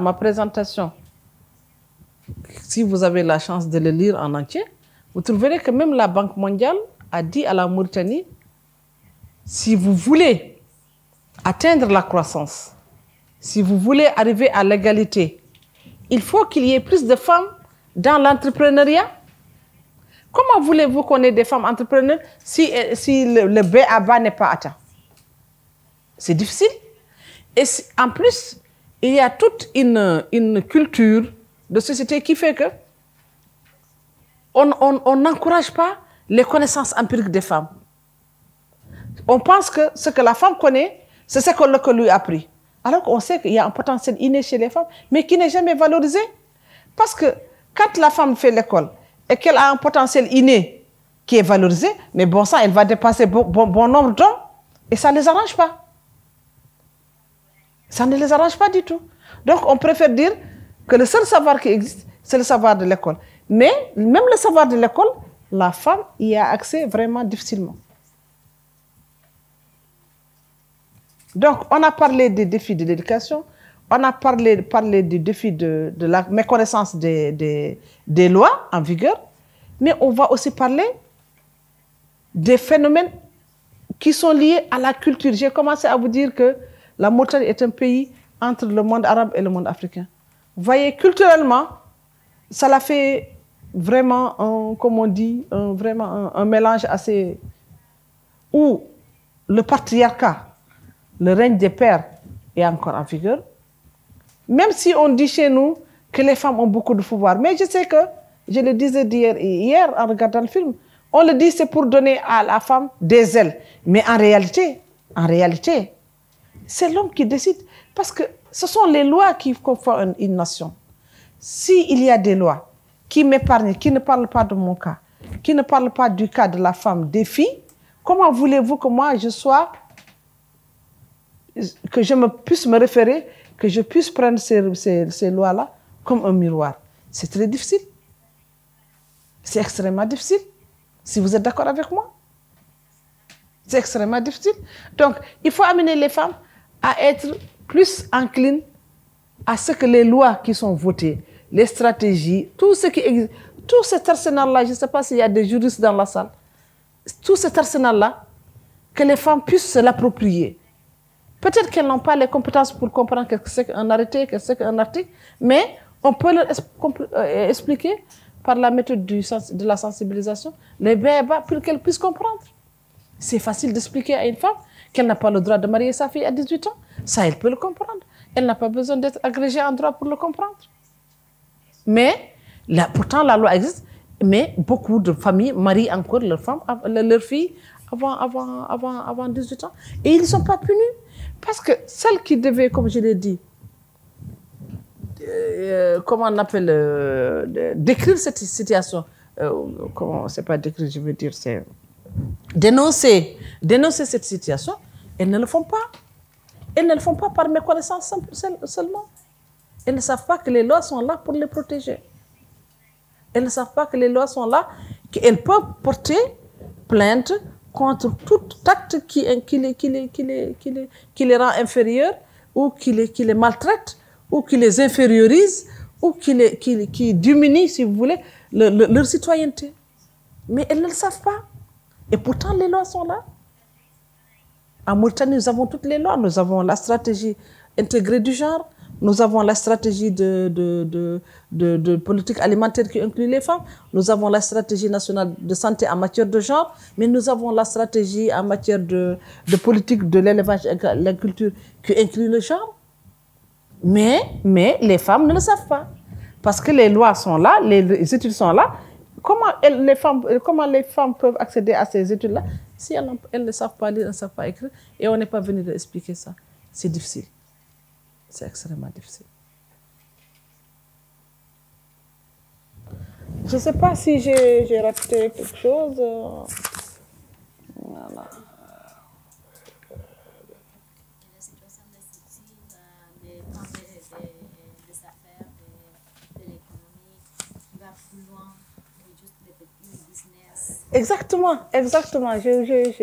ma présentation, si vous avez la chance de le lire en entier, vous trouverez que même la Banque mondiale a dit à la Mauritanie, si vous voulez atteindre la croissance, si vous voulez arriver à l'égalité, il faut qu'il y ait plus de femmes dans l'entrepreneuriat. Comment voulez-vous qu'on ait des femmes entrepreneurs si le B.A.B.A. n'est pas atteint? C'est difficile. Et en plus, il y a toute une culture de société qui fait que on n'encourage pas les connaissances empiriques des femmes. On pense que ce que la femme connaît, c'est ce qu'on lui a appris. Alors qu'on sait qu'il y a un potentiel inné chez les femmes, mais qui n'est jamais valorisé. Parce que quand la femme fait l'école et qu'elle a un potentiel inné qui est valorisé, mais bon sang, elle va dépasser bon nombre d'hommes et ça ne les arrange pas. Ça ne les arrange pas du tout. Donc, on préfère dire que le seul savoir qui existe, c'est le savoir de l'école. Mais même le savoir de l'école, la femme y a accès vraiment difficilement. Donc, on a parlé des défis de l'éducation, on a parlé des défis de la méconnaissance des lois en vigueur, mais on va aussi parler des phénomènes qui sont liés à la culture. J'ai commencé à vous dire que la Mauritanie est un pays entre le monde arabe et le monde africain. Vous voyez, culturellement, ça l'a fait vraiment, comme on dit, vraiment un mélange assez... où le patriarcat, le règne des pères est encore en vigueur. Même si on dit chez nous que les femmes ont beaucoup de pouvoir. Mais je sais que, je le disais hier en regardant le film, on le dit c'est pour donner à la femme des ailes. Mais en réalité, c'est l'homme qui décide. Parce que ce sont les lois qui conforment une nation. S'il y a des lois qui m'épargne, qui ne parle pas de mon cas, qui ne parle pas du cas de la femme, des filles, comment voulez-vous que moi je sois, que je puisse me référer, que je puisse prendre ces lois-là comme un miroir? C'est très difficile. C'est extrêmement difficile. Si vous êtes d'accord avec moi. C'est extrêmement difficile. Donc, il faut amener les femmes à être plus enclines à ce que les lois qui sont votées, les stratégies, tout ce qui existe, tout cet arsenal-là, je ne sais pas s'il y a des juristes dans la salle, tout cet arsenal-là, que les femmes puissent se l'approprier. Peut-être qu'elles n'ont pas les compétences pour comprendre ce que c'est qu'un arrêté, ce que c'est qu'un article, mais on peut leur expliquer par la méthode de la sensibilisation les bébés pour qu'elles puissent comprendre. C'est facile d'expliquer à une femme qu'elle n'a pas le droit de marier sa fille à 18 ans. Ça, elle peut le comprendre. Elle n'a pas besoin d'être agrégée en droit pour le comprendre. Mais, là, pourtant, la loi existe, mais beaucoup de familles marient encore leurs filles avant 18 ans. Et ils ne sont pas punis. Parce que celles qui devaient, comme je l'ai dit, comment on appelle, décrire cette situation, c'est pas décrire, je veux dire, c'est dénoncer cette situation, elles ne le font pas. Elles ne le font pas par méconnaissance seulement. Elles ne savent pas que les lois sont là pour les protéger. Elles ne savent pas que les lois sont là, qu'elles peuvent porter plainte contre tout acte qui les rend inférieurs, ou qui les maltraite, ou qui les infériorise, ou qui diminue, si vous voulez, leur citoyenneté. Mais elles ne le savent pas. Et pourtant, les lois sont là. En Mauritanie, nous avons toutes les lois. Nous avons la stratégie intégrée du genre. Nous avons la stratégie de politique alimentaire qui inclut les femmes. Nous avons la stratégie nationale de santé en matière de genre. Mais nous avons la stratégie en matière de politique de l'élevage et de l'agriculture qui inclut le genre. Mais les femmes ne le savent pas. Parce que les lois sont là, les études sont là. Comment les femmes peuvent accéder à ces études-là si elles ne savent pas lire, elles ne savent pas écrire, et on n'est pas venu de expliquer ça? C'est difficile. C'est extrêmement difficile. Je ne sais pas si j'ai raté quelque chose. Voilà. La situation des affaires, de l'économie, qui va plus loin que juste des petits business. Exactement.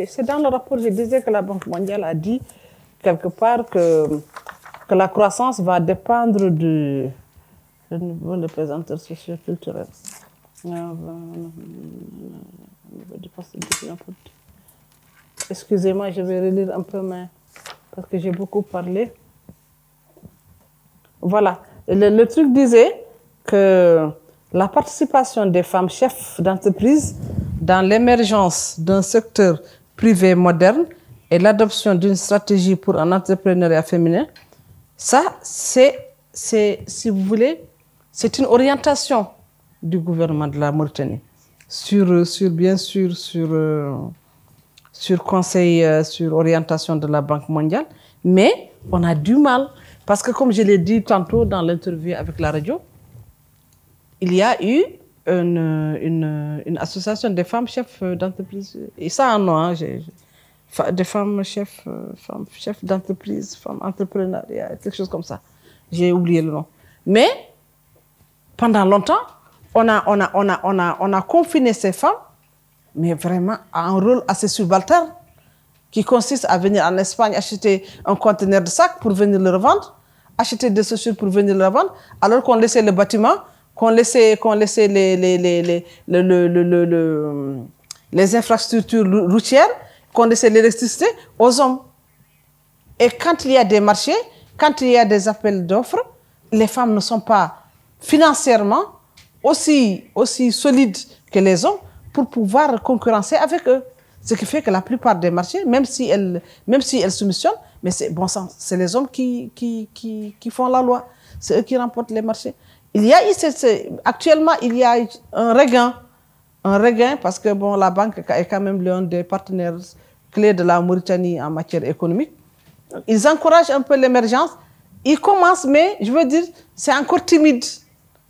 C'est dans le rapport, je disais que la Banque mondiale a dit quelque part que la croissance va dépendre du niveau de pesanteur socio-culturelle. Excusez-moi, je vais relire un peu, mais parce que j'ai beaucoup parlé. Voilà, le truc disait que la participation des femmes chefs d'entreprise dans l'émergence d'un secteur privé moderne et l'adoption d'une stratégie pour un entrepreneuriat féminin, ça, c'est, si vous voulez, c'est une orientation du gouvernement de la Mauritanie bien sûr, sur conseil, sur orientation de la Banque mondiale. Mais on a du mal, parce que comme je l'ai dit tantôt dans l'interview avec la radio, il y a eu une association des femmes chefs d'entreprise. Et ça, un nom, des femmes chefs d'entreprise, femmes entrepreneurs, il y a quelque chose comme ça. J'ai oublié le nom. Mais pendant longtemps, on a confiné ces femmes, mais vraiment à un rôle assez subalterne, qui consiste à venir en Espagne acheter un conteneur de sacs pour venir le revendre, acheter des chaussures pour venir le revendre, alors qu'on laissait le bâtiment, qu'on laissait les infrastructures routières, qu'on laissait l'électricité aux hommes. Et quand il y a des marchés, quand il y a des appels d'offres, les femmes ne sont pas financièrement aussi solides que les hommes pour pouvoir concurrencer avec eux. Ce qui fait que la plupart des marchés, même si elles soumissionnent, mais c'est bon sens, c'est les hommes qui font la loi. C'est eux qui remportent les marchés. Actuellement, il y a un regain parce que bon, la banque est quand même l'un des partenaires clés de la Mauritanie en matière économique. Ils encouragent un peu l'émergence. Ils commencent, mais je veux dire, c'est encore timide.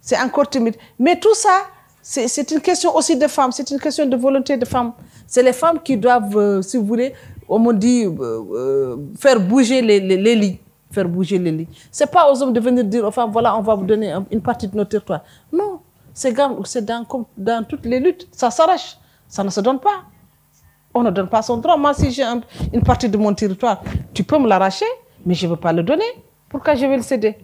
c'est encore timide. Mais tout ça, c'est une question aussi de femmes, c'est une question de volonté de femmes. C'est les femmes qui doivent, si vous voulez, on me dit, faire bouger les lits. Faire bouger les lits. Ce n'est pas aux hommes de venir dire aux femmes, voilà, on va vous donner une partie de notre territoire. Non, c'est dans toutes les luttes, ça s'arrache, ça ne se donne pas. On ne donne pas son droit. Moi, si j'ai une partie de mon territoire, tu peux me l'arracher, mais je ne veux pas le donner. Pourquoi je vais le céder?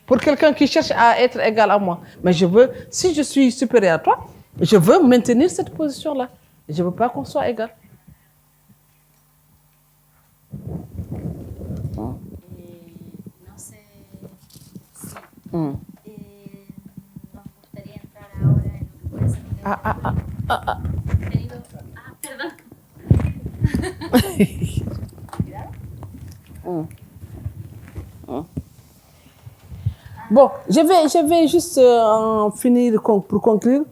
Pour quelqu'un qui cherche à être égal à moi. Mais je veux, si je suis supérieur à toi, je veux maintenir cette position-là. Je ne veux pas qu'on soit égal. No sé si nos gustaría entrar ahora en lo que puede ser contenido. Perdón. Bon, je vais juste finir pour conclure,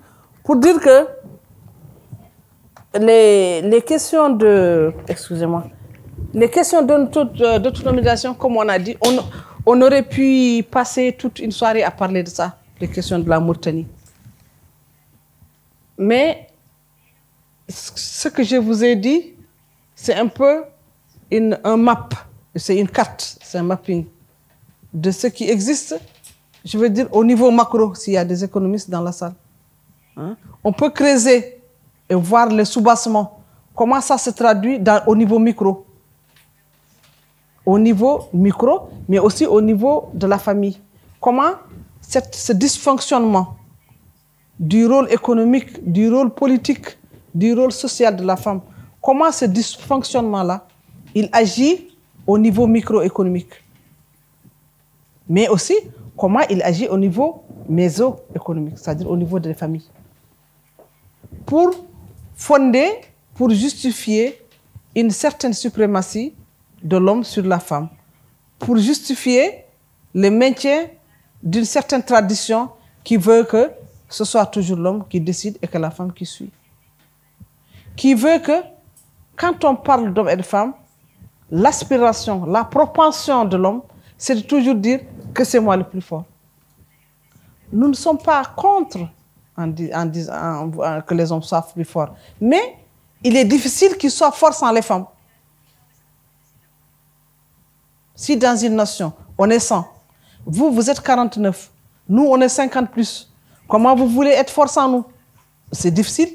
pour dire que les questions de, excusez-moi, les questions d'autonomisation, comme on a dit, on aurait pu passer toute une soirée à parler de ça, les questions de la Mauritanie. Mais ce que je vous ai dit, c'est un peu un map, c'est une carte, c'est un mapping de ce qui existe, je veux dire au niveau macro, s'il y a des économistes dans la salle. Hein? On peut creuser et voir les soubassements, comment ça se traduit au niveau micro. Au niveau micro, mais aussi au niveau de la famille. Comment ce dysfonctionnement du rôle économique, du rôle politique, du rôle social de la femme, comment ce dysfonctionnement-là, il agit au niveau microéconomique. Mais aussi, comment il agit au niveau mésoéconomique, c'est-à-dire au niveau des familles. Pour fonder, pour justifier une certaine suprématie de l'homme sur la femme, pour justifier le maintien d'une certaine tradition qui veut que ce soit toujours l'homme qui décide et que la femme qui suit. Qui veut que, quand on parle d'homme et de femme, l'aspiration, la propension de l'homme, c'est de toujours dire que c'est moi le plus fort. Nous ne sommes pas contre en disant que les hommes soient plus forts, mais il est difficile qu'ils soient forts sans les femmes. Si dans une nation, on est 100, vous êtes 49, nous, on est 50 plus, comment vous voulez être forts sans nous? C'est difficile.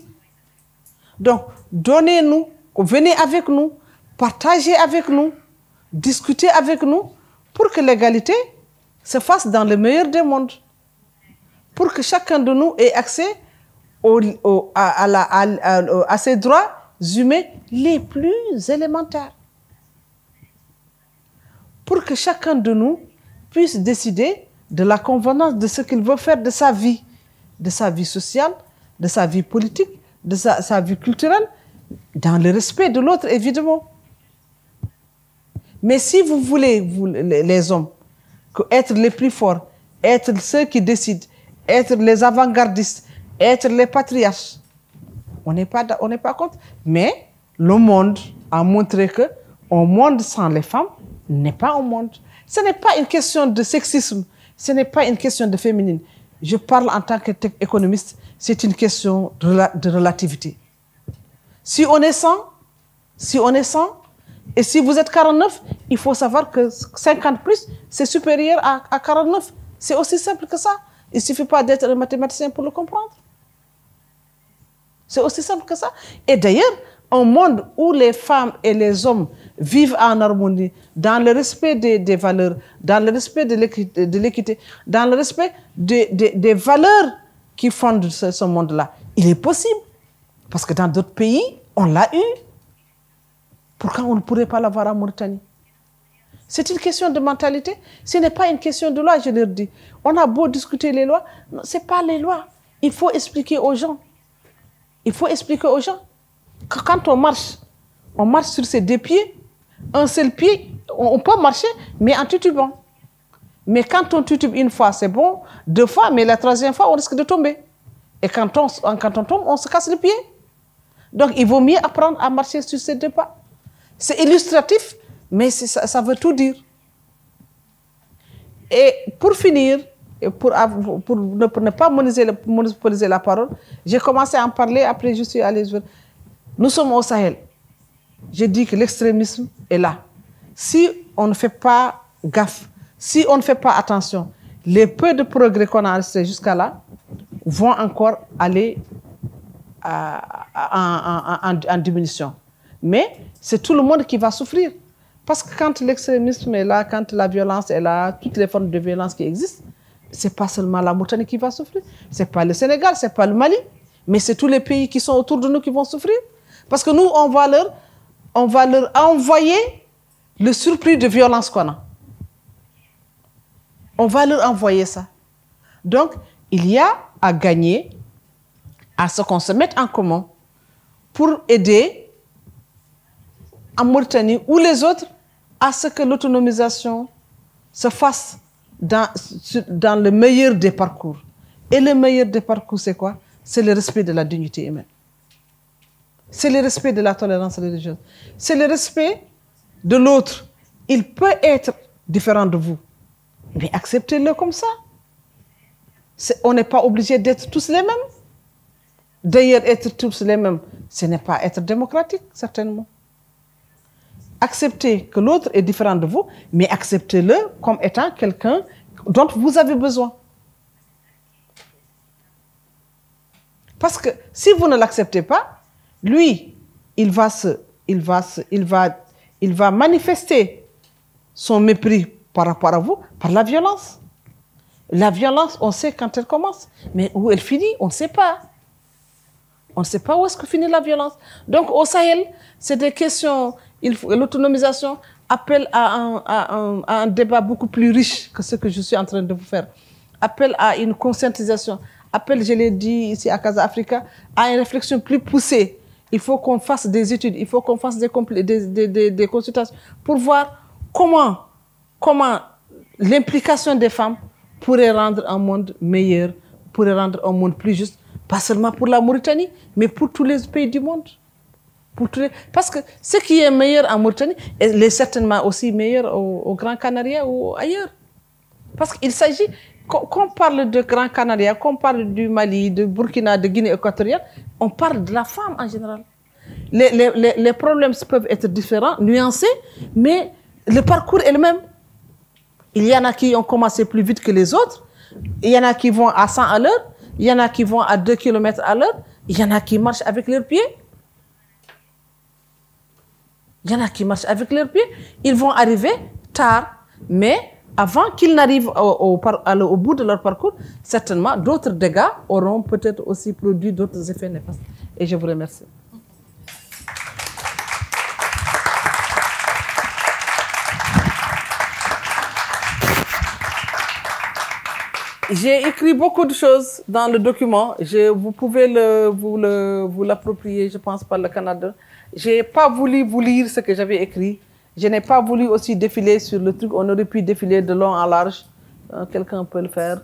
Donc, donnez-nous, venez avec nous, partagez avec nous, discutez avec nous, pour que l'égalité se fasse dans le meilleur des mondes. Pour que chacun de nous ait accès à ses droits humains les plus élémentaires. Pour que chacun de nous puisse décider de la convenance de ce qu'il veut faire de sa vie sociale, de sa vie politique, de sa vie culturelle, dans le respect de l'autre, évidemment. Mais si vous voulez, vous, les hommes, être les plus forts, être ceux qui décident, être les avant-gardistes, être les patriarches, on n'est pas contre. Mais le monde a montré que un monde sans les femmes n'est pas un monde. Ce n'est pas une question de sexisme, ce n'est pas une question de féminine. Je parle en tant qu'économiste, c'est une question de relativité. Si on est 100, et si vous êtes 49, il faut savoir que 50 plus, c'est supérieur à 49. C'est aussi simple que ça. Il ne suffit pas d'être un mathématicien pour le comprendre. C'est aussi simple que ça. Et d'ailleurs, un monde où les femmes et les hommes vivent en harmonie, dans le respect des valeurs, dans le respect de l'équité, dans le respect des valeurs qui fondent ce monde-là, il est possible. Parce que dans d'autres pays, on l'a eu. Pourquoi on ne pourrait pas l'avoir en Mauritanie? C'est une question de mentalité. Ce n'est pas une question de loi, je leur dis. On a beau discuter les lois, ce n'est pas les lois. Il faut expliquer aux gens. Il faut expliquer aux gens que quand on marche sur ses deux pieds, un seul pied, on peut marcher, mais en titubant. Mais quand on titube une fois, c'est bon, 2 fois, mais la 3e fois, on risque de tomber. Et quand on tombe, on se casse le pied. Donc, il vaut mieux apprendre à marcher sur ses 2 pas. C'est illustratif, mais ça veut tout dire. Et pour finir, et pour ne pas monopoliser la parole, j'ai commencé à en parler, après je suis allée sur... Nous sommes au Sahel. J'ai dit que l'extrémisme est là. Si on ne fait pas gaffe, si on ne fait pas attention, les peu de progrès qu'on a enregistrés jusqu'à là vont encore aller en diminution. Mais c'est tout le monde qui va souffrir. Parce que quand l'extrémisme est là, quand la violence est là, toutes les formes de violence qui existent, ce n'est pas seulement la Mauritanie qui va souffrir, ce n'est pas le Sénégal, ce n'est pas le Mali, mais c'est tous les pays qui sont autour de nous qui vont souffrir. Parce que nous, on va leur envoyer le surplus de violence qu'on a. On va leur envoyer ça. Donc, il y a à gagner à ce qu'on se mette en commun pour aider en Mauritanie ou les autres à ce que l'autonomisation se fasse dans le meilleur des parcours. Et le meilleur des parcours, c'est quoi? C'est le respect de la dignité humaine. C'est le respect de la tolérance religieuse. C'est le respect de l'autre. Il peut être différent de vous, mais acceptez-le comme ça. On n'est pas obligé d'être tous les mêmes. D'ailleurs, être tous les mêmes, ce n'est pas être démocratique, certainement. Acceptez que l'autre est différent de vous, mais acceptez-le comme étant quelqu'un dont vous avez besoin. Parce que si vous ne l'acceptez pas, lui, il va manifester son mépris par rapport à vous par la violence. La violence, on sait quand elle commence, mais où elle finit, on ne sait pas. On ne sait pas où est-ce que finit la violence. Donc au Sahel, c'est des questions, l'autonomisation appelle à un débat beaucoup plus riche que ce que je suis en train de vous faire. Appelle à une conscientisation, appelle, je l'ai dit ici à Casa Africa, à une réflexion plus poussée. Il faut qu'on fasse des études, il faut qu'on fasse des consultations pour voir comment l'implication des femmes pourrait rendre un monde meilleur, pourrait rendre un monde plus juste, pas seulement pour la Mauritanie, mais pour tous les pays du monde. Parce que ce qui est meilleur en Mauritanie est certainement aussi meilleur au Grand Canaria ou ailleurs. Parce qu'il s'agit, qu'on parle de Grand Canaria, qu'on parle du Mali, de Burkina, de Guinée équatoriale, on parle de la femme en général. Les problèmes peuvent être différents, nuancés, mais le parcours est le même. Il y en a qui ont commencé plus vite que les autres, il y en a qui vont à 100 à l'heure, il y en a qui vont à 2 km à l'heure, il y en a qui marchent avec leurs pieds. Il y en a qui marchent avec leurs pieds. Ils vont arriver tard, mais avant qu'ils n'arrivent au bout de leur parcours, certainement d'autres dégâts auront peut-être aussi produit d'autres effets néfastes. Et je vous remercie. J'ai écrit beaucoup de choses dans le document. Vous pouvez vous l'approprier, je pense, par le Canada. Je n'ai pas voulu vous lire ce que j'avais écrit. Je n'ai pas voulu aussi défiler sur le truc. On aurait pu défiler de long en large. Quelqu'un peut le faire,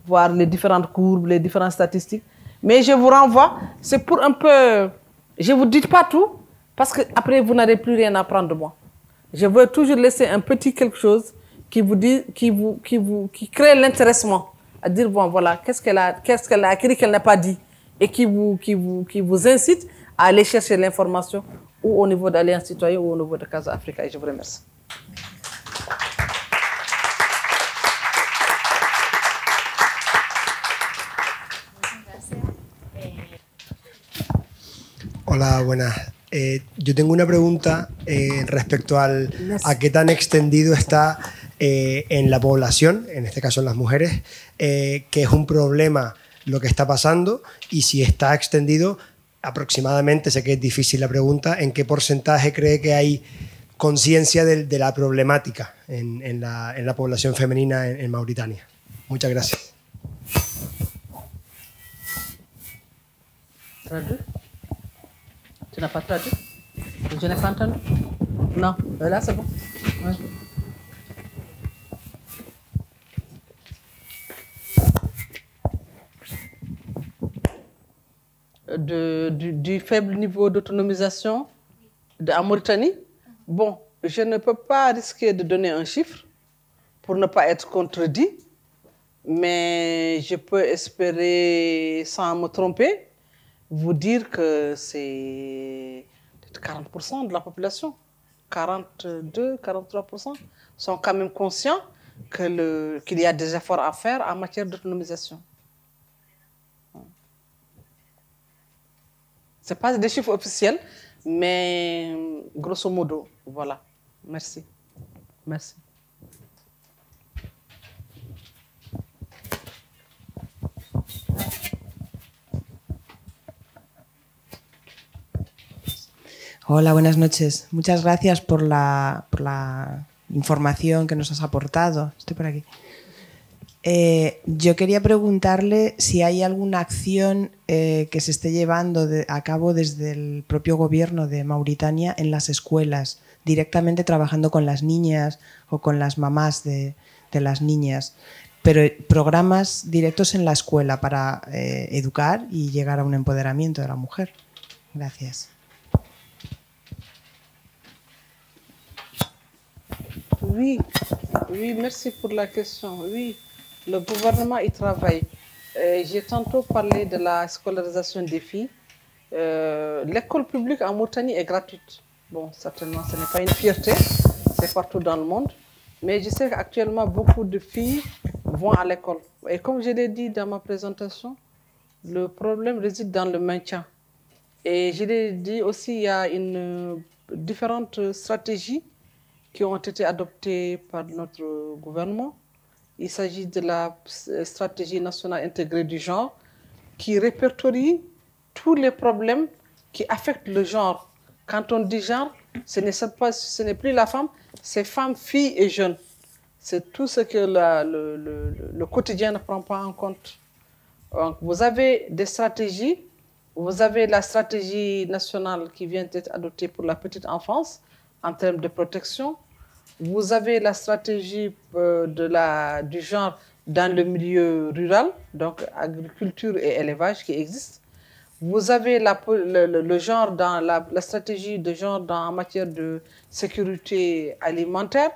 voir les différentes courbes, les différentes statistiques. Mais je vous renvoie, c'est pour un peu... Je ne vous dis pas tout, parce qu'après, vous n'aurez plus rien à prendre de moi. Je veux toujours laisser un petit quelque chose qui vous dit, qui crée l'intéressement. À dire, bon, voilà, qu'est-ce qu'elle a écrit qu'elle n'a pas dit, et qui vous incite à aller chercher l'information ou au niveau d'Alliance Citoyenne ou au niveau de Casa Africa. Et je vous remercie. Hola, buenas. Yo tengo una pregunta respecto a qué tan extendido está en la población, en este caso en las mujeres, que es un problema lo que está pasando y si está extendido aproximadamente, sé que es difícil la pregunta, ¿en qué porcentaje cree que hay conciencia de la problemática en la población femenina en Mauritania? Muchas gracias. Traduit? Tu n'as pas traduit? Je n'ai pas entendu? Non, là c'est bon. Ouais. Du faible niveau d'autonomisation en Mauritanie. Bon, je ne peux pas risquer de donner un chiffre pour ne pas être contredit. Mais je peux espérer, sans me tromper, vous dire que c'est 40% de la population, 42, 43% sont quand même conscients qu'il y a des efforts à faire en matière d'autonomisation. Ce n'est pas des chiffres officiels, mais grosso modo, voilà. Merci. Merci. Hola, buenas noches. Muchas gracias por la información que nos has aportado. Estoy por aquí. Yo quería preguntarle si hay alguna acción que se esté llevando a cabo desde el propio gobierno de Mauritania en las escuelas, directamente trabajando con las niñas o con las mamás de las niñas, pero programas directos en la escuela para educar y llegar a un empoderamiento de la mujer. Gracias. Oui, oui, merci pour la question. Oui, le gouvernement y travaille. J'ai tantôt parlé de la scolarisation des filles. L'école publique en Mauritanie est gratuite. Bon, certainement, ce n'est pas une fierté, c'est partout dans le monde. Mais je sais qu'actuellement, beaucoup de filles vont à l'école. Et comme je l'ai dit dans ma présentation, le problème réside dans le maintien. Et je l'ai dit aussi, il y a différentes stratégies qui ont été adoptées par notre gouvernement. Il s'agit de la stratégie nationale intégrée du genre qui répertorie tous les problèmes qui affectent le genre. Quand on dit genre, ce n'est plus la femme, c'est femme, fille et jeune. C'est tout ce que le quotidien ne prend pas en compte. Donc, vous avez des stratégies. Vous avez la stratégie nationale qui vient d'être adoptée pour la petite enfance en termes de protection. Vous avez la stratégie du genre dans le milieu rural, donc agriculture et élevage qui existe. Vous avez le genre dans la stratégie de genre en matière de sécurité alimentaire.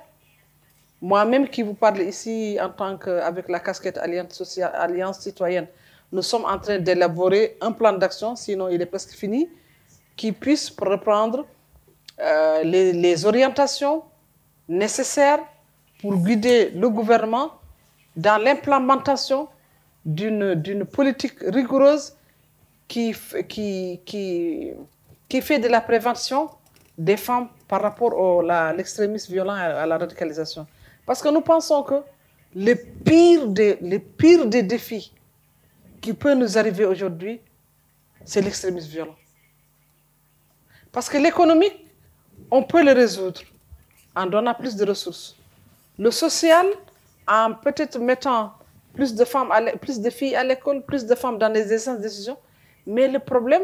Moi-même qui vous parle ici avec la casquette Alliance citoyenne, nous sommes en train d'élaborer un plan d'action, sinon il est presque fini, qui puisse reprendre les orientations nécessaires pour guider le gouvernement dans l'implémentation d'une politique rigoureuse qui fait de la prévention des femmes par rapport à l'extrémisme violent et à la radicalisation. Parce que nous pensons que les pires des défis qui peut nous arriver aujourd'hui, c'est l'extrémisme violent. Parce que l'économique, on peut le résoudre en donnant plus de ressources. Le social, en peut-être mettant plus de filles à l'école, plus de femmes dans les instances de décision. Mais le problème,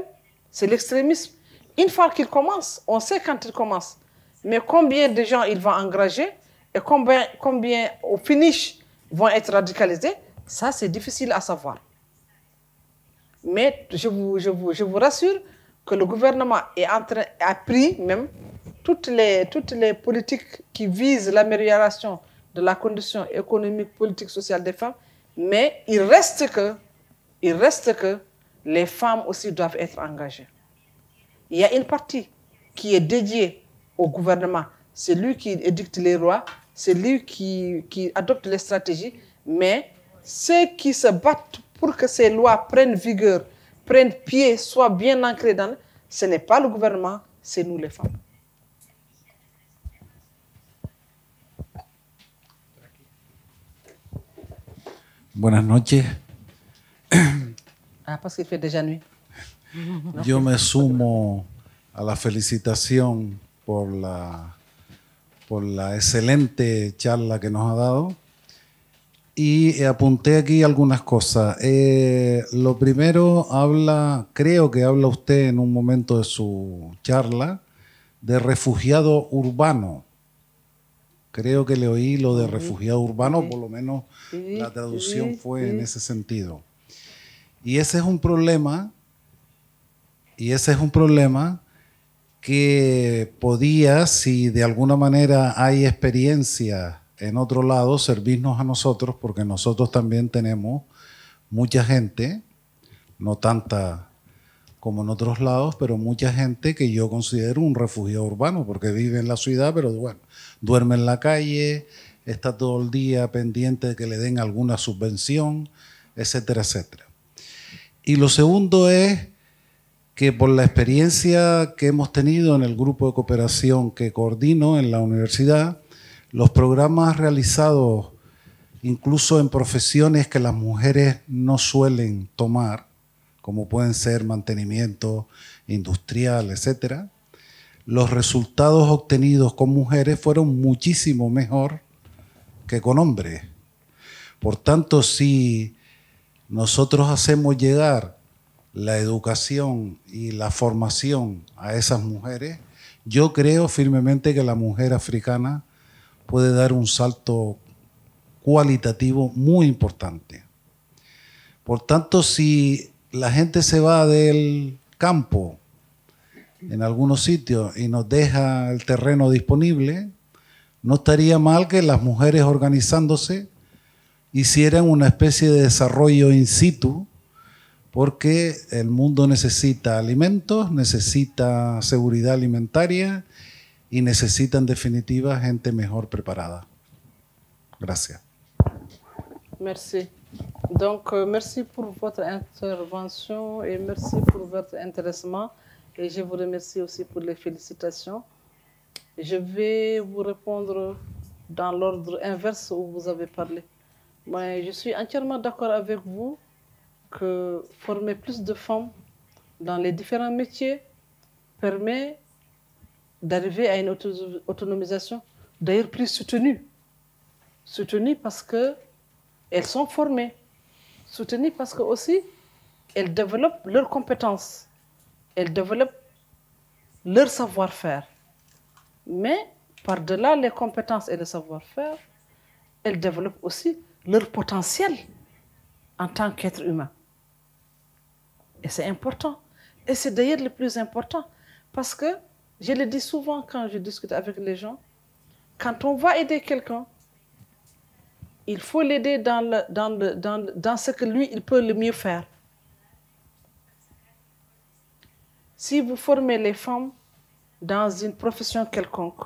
c'est l'extrémisme. Une fois qu'il commence, on sait quand il commence. Mais combien de gens il va engager et combien au finish vont être radicalisés, ça c'est difficile à savoir. Mais je vous rassure que le gouvernement a pris même toutes les politiques qui visent l'amélioration de la condition économique, politique, sociale des femmes, mais il reste que les femmes aussi doivent être engagées. Il y a une partie qui est dédiée au gouvernement, c'est lui qui édicte les lois, c'est lui qui adopte les stratégies, mais ceux qui se battent pour que ces lois prennent vigueur, prennent pied, soient bien ancrées ce n'est pas le gouvernement, c'est nous les femmes. Buenas noches. Parce qu'il fait déjà nuit. Yo me sumo a la felicitación por la excelente charla que nos ha dado y apunté aquí algunas cosas. Lo primero, creo que habla usted en un momento de su charla de refugiado urbano. Creo que le oí lo de refugiado urbano, por lo menos la traducción fue en ese sentido. Y ese es un problema, que podía, si de alguna manera hay experiencias en otro lado, servirnos a nosotros, porque nosotros también tenemos mucha gente, no tanta como en otros lados, pero mucha gente que yo considero un refugiado urbano, porque vive en la ciudad, pero bueno, duerme en la calle, está todo el día pendiente de que le den alguna subvención, etcétera, etcétera. Y lo segundo es que por la experiencia que hemos tenido en el grupo de cooperación que coordino en la universidad, los programas realizados incluso en profesiones que las mujeres no suelen tomar, como pueden ser mantenimiento industrial, etcétera, los resultados obtenidos con mujeres fueron muchísimo mejor que con hombres. Por tanto, si nosotros hacemos llegar la educación y la formación a esas mujeres, yo creo firmemente que la mujer africana puede dar un salto cualitativo muy importante. Por tanto, si la gente se va del campo en algunos sitios y nos deja el terreno disponible, no estaría mal que las mujeres organizándose hicieran una especie de desarrollo in situ, porque el mundo necesita alimentos, necesita seguridad alimentaria y necesita en definitiva gente mejor preparada. Gracias. Merci. Donc, merci pour votre intervention et merci pour votre intéressement. Et je vous remercie aussi pour les félicitations. Je vais vous répondre dans l'ordre inverse où vous avez parlé. Moi, je suis entièrement d'accord avec vous que former plus de femmes dans les différents métiers permet d'arriver à une autonomisation, d'ailleurs plus soutenue. Soutenue parce qu'elles sont formées, soutenues parce que aussi elles développent leurs compétences, elles développent leur savoir-faire. Mais par-delà les compétences et le savoir-faire, elles développent aussi leur potentiel en tant qu'être humain. Et c'est important. Et c'est d'ailleurs le plus important parce que, je le dis souvent quand je discute avec les gens, quand on va aider quelqu'un, il faut l'aider dans ce que lui, il peut le mieux faire. Si vous formez les femmes dans une profession quelconque,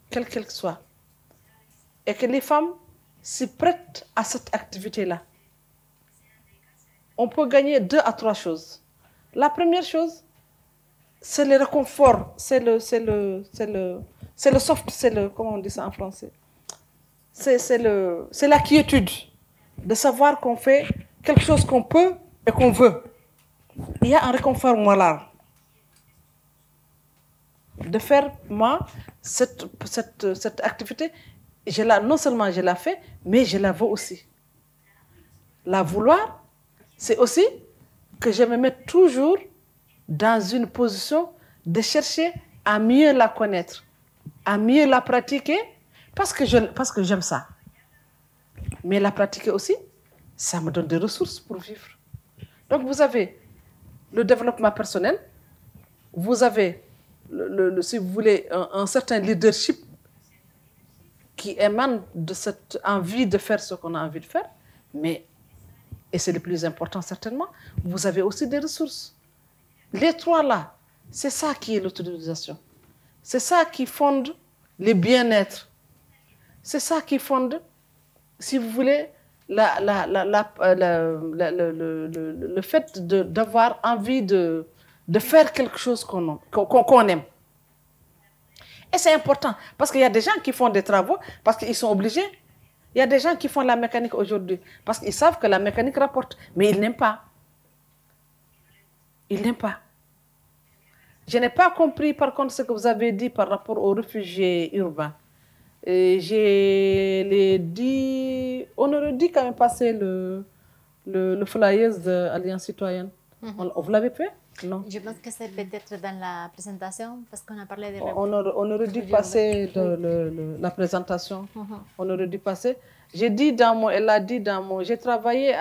quelle qu'elle soit, et que les femmes s'y prêtent à cette activité-là, on peut gagner 2 à 3 choses. La première chose, c'est le réconfort, c'est le soft, comment on dit ça en français? C'est la quiétude de savoir qu'on fait quelque chose qu'on peut et qu'on veut. Il y a un réconfort moral de faire moi cette activité. Non seulement je la fais, mais je la veux aussi. La vouloir, c'est aussi que je me mette toujours dans une position de chercher à mieux la connaître, à mieux la pratiquer, parce que j'aime ça. Mais la pratiquer aussi, ça me donne des ressources pour vivre. Donc vous avez le développement personnel, vous avez, si vous voulez, un certain leadership qui émane de cette envie de faire ce qu'on a envie de faire, mais, et c'est le plus important certainement, vous avez aussi des ressources. Les 3 là, c'est ça qui est l'autonomisation. C'est ça qui fonde le bien-être. C'est ça qui fonde, si vous voulez, le fait d'avoir envie de faire quelque chose qu'on aime. Et c'est important, parce qu'il y a des gens qui font des travaux parce qu'ils sont obligés. Il y a des gens qui font la mécanique aujourd'hui parce qu'ils savent que la mécanique rapporte, mais ils n'aiment pas. Ils n'aiment pas. Je n'ai pas compris, par contre, ce que vous avez dit par rapport aux réfugiés urbains. On aurait dit quand même passer le flyers de l'Alliance citoyenne. Vous l'avez fait? Non. Je pense que c'est peut-être dans la présentation, parce qu'on a parlé de... On aurait dû passer la présentation. On aurait dû passer. Elle a dit j'ai travaillé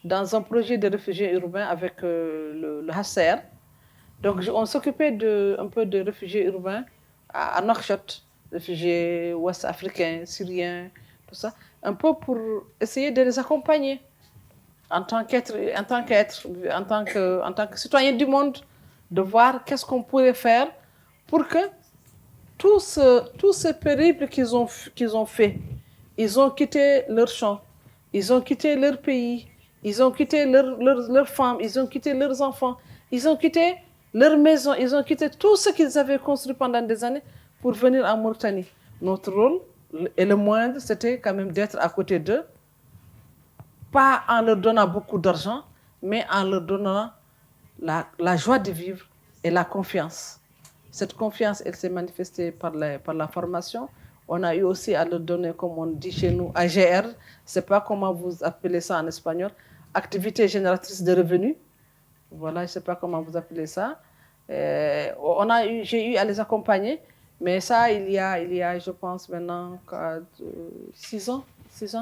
dans un projet de réfugiés urbains avec le HCR. Donc on s'occupait un peu de réfugiés urbains à Nouakchott. réfugiés ouest-africains, syriens, tout ça, un peu pour essayer de les accompagner en tant que citoyen du monde, de voir qu'est-ce qu'on pourrait faire pour que tout ce périple qu'ils ont fait, ils ont quitté leur champ, ils ont quitté leur pays, ils ont quitté leurs femmes, ils ont quitté leurs enfants, ils ont quitté leur maison, ils ont quitté tout ce qu'ils avaient construit pendant des années pour venir en Mauritanie. Notre rôle, et le moindre, c'était quand même d'être à côté d'eux, pas en leur donnant beaucoup d'argent, mais en leur donnant la joie de vivre et la confiance. Cette confiance, elle s'est manifestée par la formation. On a eu aussi à leur donner, comme on dit chez nous, AGR, je ne sais pas comment vous appelez ça en espagnol, activité génératrice de revenus. Voilà, je ne sais pas comment vous appelez ça. J'ai eu à les accompagner, mais ça, il y a je pense, maintenant 6 ans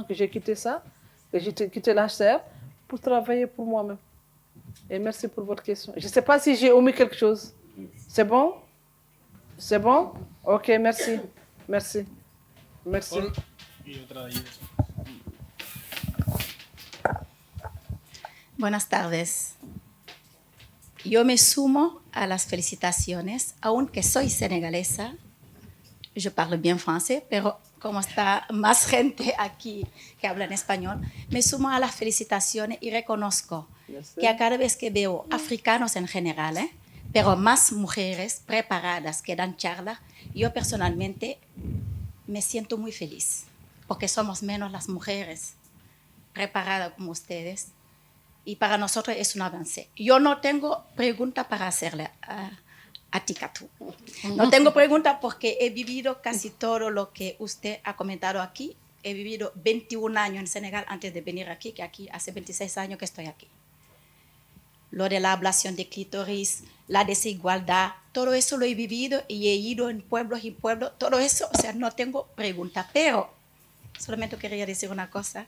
que j'ai quitté ça, que j'ai quitté l'HCR pour travailler pour moi-même. Et merci pour votre question. Je ne sais pas si j'ai omis quelque chose. C'est bon? C'est bon? Ok, merci. Merci. Merci. Buenas tardes. Yo me sumo a las felicitaciones, aunque soy senegalesa. Je parle bien français, pero como está más gente aquí que habla en español, me sumo a las felicitaciones y reconozco que a cada vez que veo africanos en general, pero más mujeres preparadas que dan charla, yo personalmente me siento muy feliz, porque somos menos las mujeres preparadas como ustedes, y para nosotros es un avance. Yo no tengo pregunta para hacerle a Tikatu. No tengo pregunta porque he vivido casi todo lo que usted ha comentado aquí. He vivido 21 años en Senegal antes de venir aquí, que aquí hace 26 años que estoy aquí. Lo de la ablación de clítoris, la desigualdad, todo eso lo he vivido y he ido en pueblos y pueblos, todo eso, o sea, no tengo pregunta, pero solamente quería decir una cosa,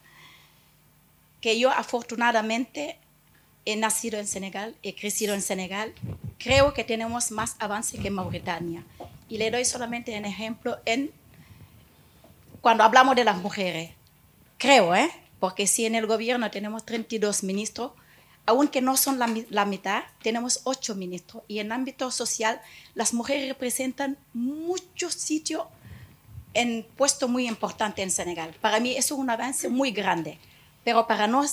que yo afortunadamente he nacido en Senegal, he crecido en Senegal, creo que tenemos más avance que Mauritania. Y le doy solamente un ejemplo cuando hablamos de las mujeres. Creo, porque si en el gobierno tenemos 32 ministros, aunque no son la mitad, tenemos 8 ministros. Y en ámbito social, las mujeres representan muchos sitios en puestos muy importantes en Senegal. Para mí eso es un avance muy grande. Pero para no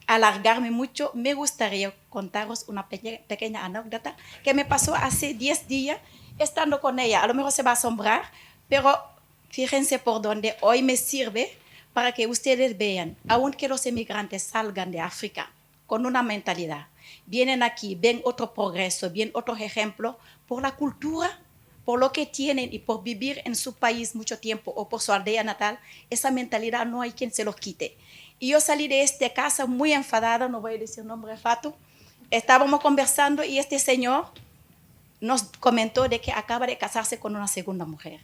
alargarme mucho, me gustaría contaros una pequeña anécdota que me pasó hace 10 días estando con ella. A lo mejor se va a asombrar, pero fíjense por dónde hoy me sirve para que ustedes vean, aunque los emigrantes salgan de África con una mentalidad, vienen aquí, ven otro progreso, ven otros ejemplos por la cultura, por lo que tienen y por vivir en su país mucho tiempo o por su aldea natal, esa mentalidad no hay quien se los quite. Y yo salí de esta casa muy enfadada, no voy a decir nombre, Fatou. Estábamos conversando y este señor nos comentó de que acaba de casarse con una segunda mujer,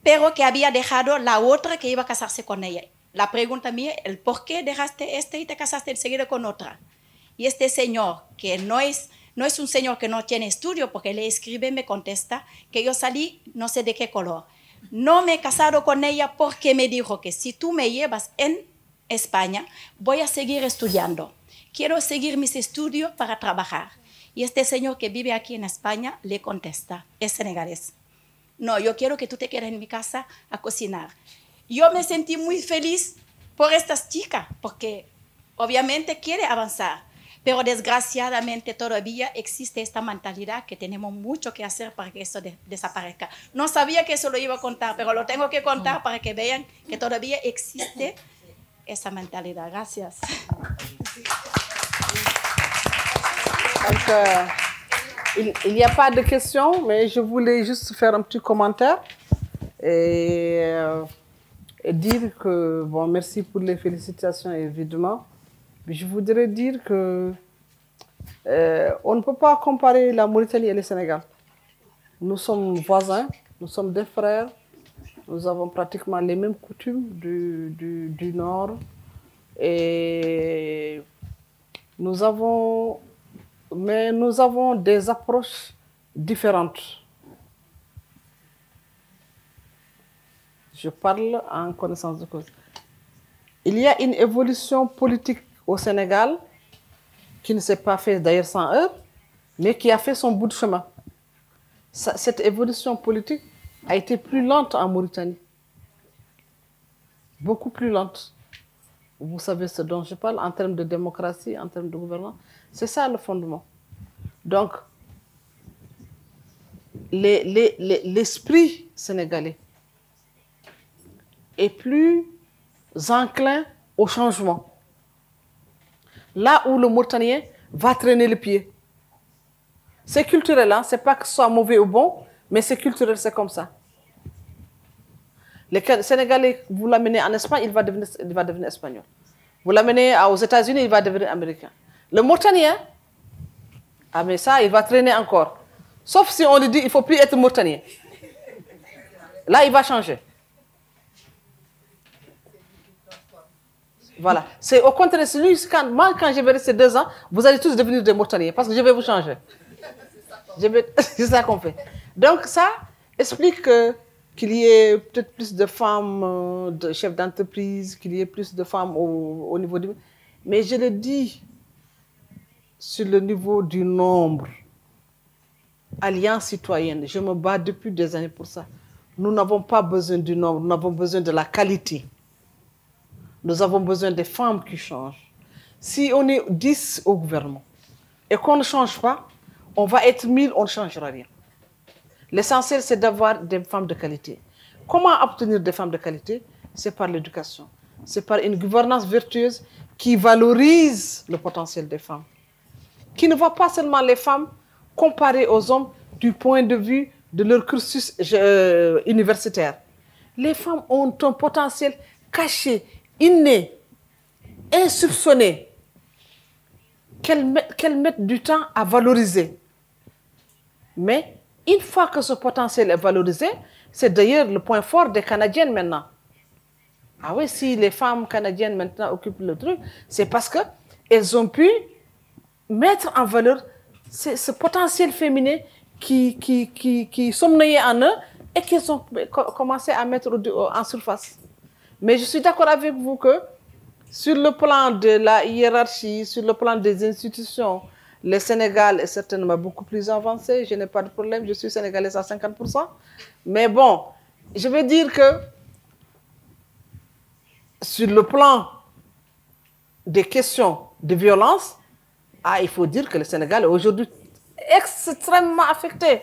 pero que había dejado la otra que iba a casarse con ella. La pregunta mía, el por qué dejaste y te casaste enseguida con otra. Y este señor, que no es un señor que no tiene estudio, porque le escribe, me contesta que yo salí no sé de qué color. No me he casado con ella porque me dijo que si tú me llevas en España, voy a seguir estudiando. Quiero seguir mis estudios para trabajar. Y este señor que vive aquí en España le contesta, es senegalés. No, yo quiero que tú te quedes en mi casa a cocinar. Yo me sentí muy feliz por estas chicas, porque obviamente quiere avanzar. Pero desgraciadamente todavía existe esta mentalidad que tenemos mucho que hacer para que eso desaparezca. No sabía que eso lo iba a contar, pero lo tengo que contar para que vean que todavía existe esa mentalidad. Gracias. Donc, il n'y a pas de questions, mais je voulais juste faire un petit commentaire et dire que, bon, merci pour les félicitations, évidemment. Je voudrais dire que on ne peut pas comparer la Mauritanie et le Sénégal. Nous sommes voisins, nous sommes des frères, nous avons pratiquement les mêmes coutumes du Nord et nous avons des approches différentes. Je parle en connaissance de cause. Il y a une évolution politique au Sénégal qui ne s'est pas faite d'ailleurs sans heurts, mais qui a fait son bout de chemin. Cette évolution politique a été plus lente en Mauritanie. Beaucoup plus lente. Vous savez ce dont je parle en termes de démocratie, en termes de gouvernance. C'est ça le fondement. Donc, l'esprit sénégalais est plus enclin au changement. Là où le Mauritanien va traîner le pied. C'est culturel, hein? Ce n'est pas que ce soit mauvais ou bon, mais c'est culturel, c'est comme ça. Le Sénégalais, vous l'amenez en Espagne, il va devenir espagnol. Vous l'amenez aux États-Unis, il va devenir américain. Le Mauritanien, ah mais ça, il va traîner encore. Sauf si on lui dit, il ne faut plus être Mauritanien. Là, il va changer. Voilà. C'est au contraire, moi, quand je vais rester 2 ans, vous allez tous devenir des Mauritaniens parce que je vais vous changer. C'est ça qu'on fait. Donc, ça explique qu'il y ait peut-être plus de femmes de chefs d'entreprise, qu'il y ait plus de femmes au niveau du... Mais je le dis sur le niveau du nombre. Alliance citoyenne, je me bats depuis des années pour ça. Nous n'avons pas besoin du nombre, nous avons besoin de la qualité. Nous avons besoin des femmes qui changent. Si on est 10 au gouvernement et qu'on ne change pas, on va être 1000, on ne changera rien. L'essentiel, c'est d'avoir des femmes de qualité. Comment obtenir des femmes de qualité? C'est par l'éducation. C'est par une gouvernance vertueuse qui valorise le potentiel des femmes. Qui ne voit pas seulement les femmes comparées aux hommes du point de vue de leur cursus universitaire. Les femmes ont un potentiel caché, inné, insoupçonné, qu'elles mettent du temps à valoriser. Mais une fois que ce potentiel est valorisé, c'est d'ailleurs le point fort des Canadiennes maintenant. Ah oui, si les femmes canadiennes maintenant occupent le truc, c'est parce qu'elles ont pu mettre en valeur ce potentiel féminin qui sommeillait en eux et qu'ils ont commencé à mettre en surface. Mais je suis d'accord avec vous que sur le plan de la hiérarchie, sur le plan des institutions, le Sénégal est certainement beaucoup plus avancé. Je n'ai pas de problème, je suis sénégalaise à 50%. Mais bon, je veux dire que sur le plan des questions de violence, il faut dire que le Sénégal est aujourd'hui extrêmement affecté.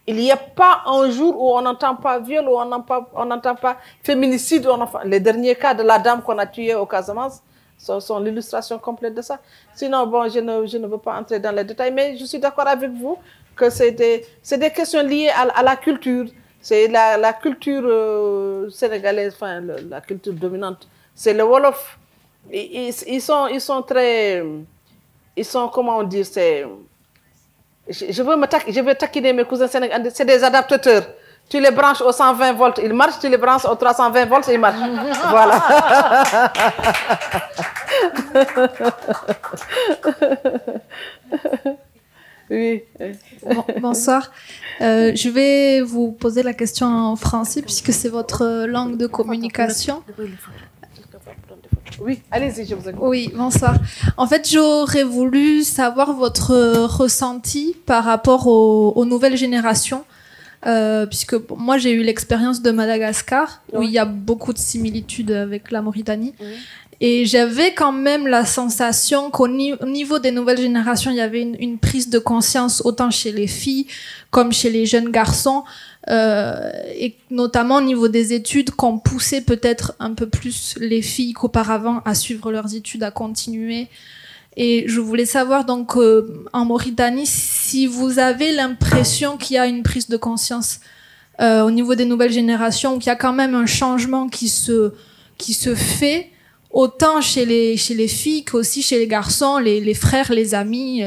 Il n'y a pas un jour où on n'entend pas viol, où on n'entend pas féminicide. Les derniers cas de la dame qu'on a tuée au Casamance sont l'illustration complète de ça. Sinon, bon, je ne veux pas entrer dans les détails, mais je suis d'accord avec vous que c'est des questions liées à la culture. C'est la culture sénégalaise, enfin, la culture dominante. C'est le Wolof. Ils sont très... Ils sont, comment on dit, je vais taquiner mes cousins sénégalais, c'est des adaptateurs. Tu les branches au 120 volts, ils marchent, tu les branches au 320 volts, ils marchent. Voilà. Oui. Bonsoir. Je vais vous poser la question en français puisque c'est votre langue de communication. Oui, allez-y, je vous écoute. Oui, bonsoir. En fait, j'aurais voulu savoir votre ressenti par rapport aux nouvelles générations, puisque moi, j'ai eu l'expérience de Madagascar, où il y a beaucoup de similitudes avec la Mauritanie. Et j'avais quand même la sensation qu'au niveau des nouvelles générations, il y avait une prise de conscience autant chez les filles comme chez les jeunes garçons, et notamment au niveau des études, qu'on poussait peut-être un peu plus les filles qu'auparavant à suivre leurs études, à continuer. Et je voulais savoir donc en Mauritanie si vous avez l'impression qu'il y a une prise de conscience au niveau des nouvelles générations, ou qu'il y a quand même un changement qui se fait autant chez les filles qu'aussi chez les garçons, les frères, les amis,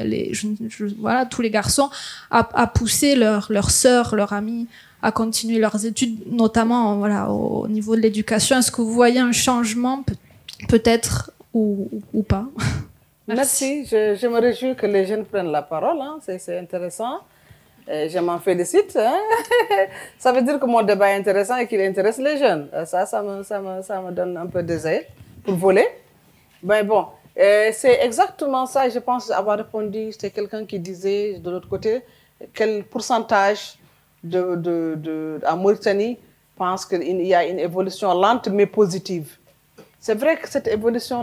voilà, tous les garçons à pousser leurs sœurs, leurs amis à continuer leurs études, notamment voilà, au niveau de l'éducation. Est-ce que vous voyez un changement peut-être ou pas? Merci. Je me réjouis que les jeunes prennent la parole, hein. C'est intéressant. Je m'en félicite. Hein? Ça veut dire que mon débat est intéressant et qu'il intéresse les jeunes. Ça me donne un peu des ailes pour voler. Ben bon, c'est exactement ça. Je pense avoir répondu. C'était quelqu'un qui disait de l'autre côté quel pourcentage en Mauritanie pense qu'il y a une évolution lente mais positive. C'est vrai que cette évolution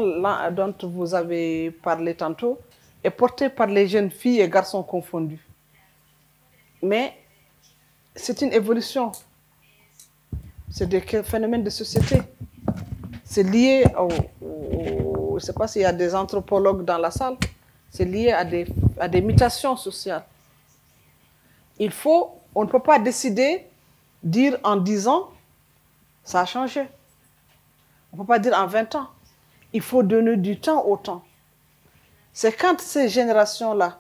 dont vous avez parlé tantôt est portée par les jeunes filles et garçons confondus. Mais c'est une évolution. C'est des phénomènes de société. C'est lié je ne sais pas s'il y a des anthropologues dans la salle. C'est lié à des mutations sociales. On ne peut pas décider, dire en 10 ans, ça a changé. On ne peut pas dire en 20 ans. Il faut donner du temps au temps. C'est quand ces générations-là,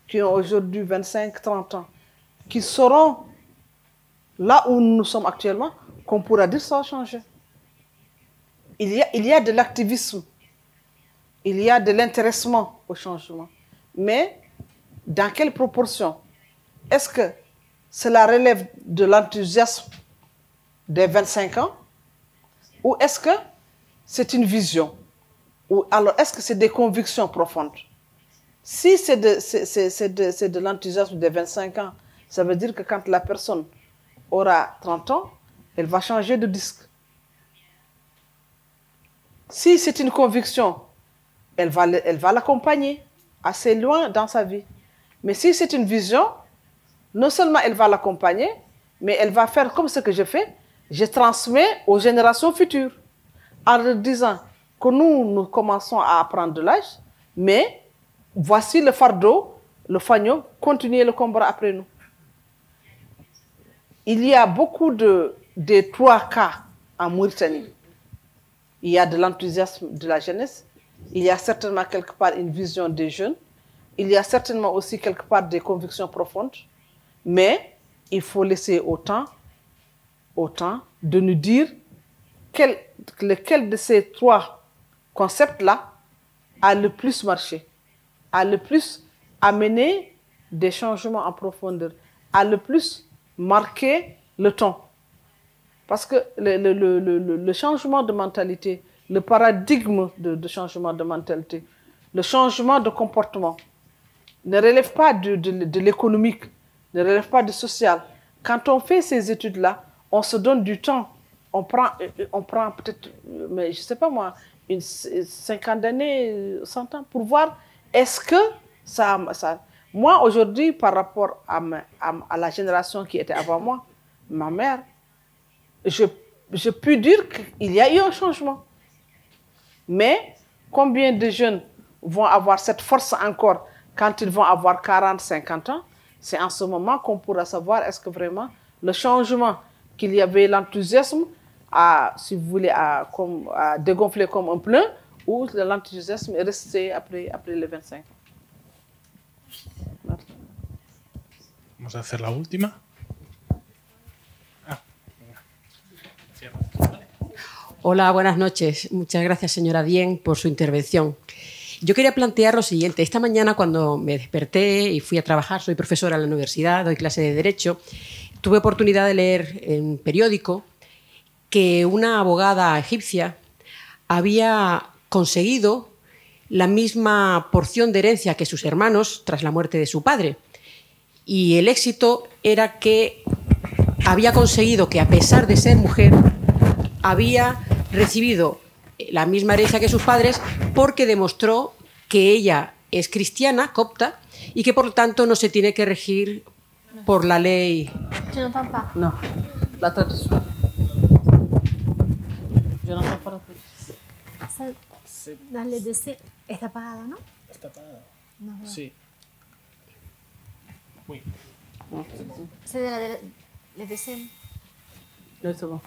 qui ont aujourd'hui 25, 30 ans, qui seront là où nous sommes actuellement, qu'on pourra dire que ça a changé. Il y a de l'activisme, il y a de l'intéressement au changement. Mais dans quelle proportion? Est-ce que cela relève de l'enthousiasme des 25 ans? Ou est-ce que c'est une vision? Ou alors est-ce que c'est des convictions profondes? Si c'est de l'enthousiasme des 25 ans, ça veut dire que quand la personne aura 30 ans, elle va changer de disque. Si c'est une conviction, elle va l'accompagner assez loin dans sa vie. Mais si c'est une vision, non seulement elle va l'accompagner, mais elle va faire comme ce que je fais, je transmets aux générations futures, en leur disant que nous commençons à prendre de l'âge, mais voici le fardeau, le fagnon, continuez le combat après nous. Il y a beaucoup des 3 cas en Mauritanie. Il y a de l'enthousiasme de la jeunesse, il y a certainement quelque part une vision des jeunes, il y a certainement aussi quelque part des convictions profondes, mais il faut laisser au temps de nous dire lequel de ces 3 concepts-là a le plus marché, a le plus amené des changements en profondeur, a le plus marqué le temps. Parce que le changement de mentalité, le paradigme de changement de mentalité, le changement de comportement ne relève pas de l'économique, ne relève pas du social. Quand on fait ces études-là, on se donne du temps. On prend peut-être, mais je ne sais pas moi, 50 années, 100 ans, pour voir est-ce que ça... Moi, aujourd'hui, par rapport à la génération qui était avant moi, ma mère, je peux dire qu'il y a eu un changement. Mais combien de jeunes vont avoir cette force encore quand ils vont avoir 40, 50 ans? C'est en ce moment qu'on pourra savoir est-ce que vraiment le changement, qu'il y avait l'enthousiasme, si vous voulez, à dégonfler comme un pneu, ou l'enthousiasme est resté après les 25 ans. Merci. Vamos a hacer la última. Hola, buenas noches. Muchas gracias, señora Dien, por su intervención. Yo quería plantear lo siguiente. Esta mañana, cuando me desperté y fui a trabajar, soy profesora en la universidad, doy clase de Derecho, tuve oportunidad de leer en un periódico que una abogada egipcia había conseguido la misma porción de herencia que sus hermanos tras la muerte de su padre. Y el éxito era que había conseguido que, a pesar de ser mujer, había recibido la misma herencia que sus padres porque demostró que ella es cristiana, copta, y que por lo tanto no se tiene que regir por la ley. Je n'entends pas. No, la traducción. Yo no sé para ti. Dans le dossier, está apagada, ¿no? Está apagada. No, no. Sí. Uy. C'est de le dossier. No, c'est bon.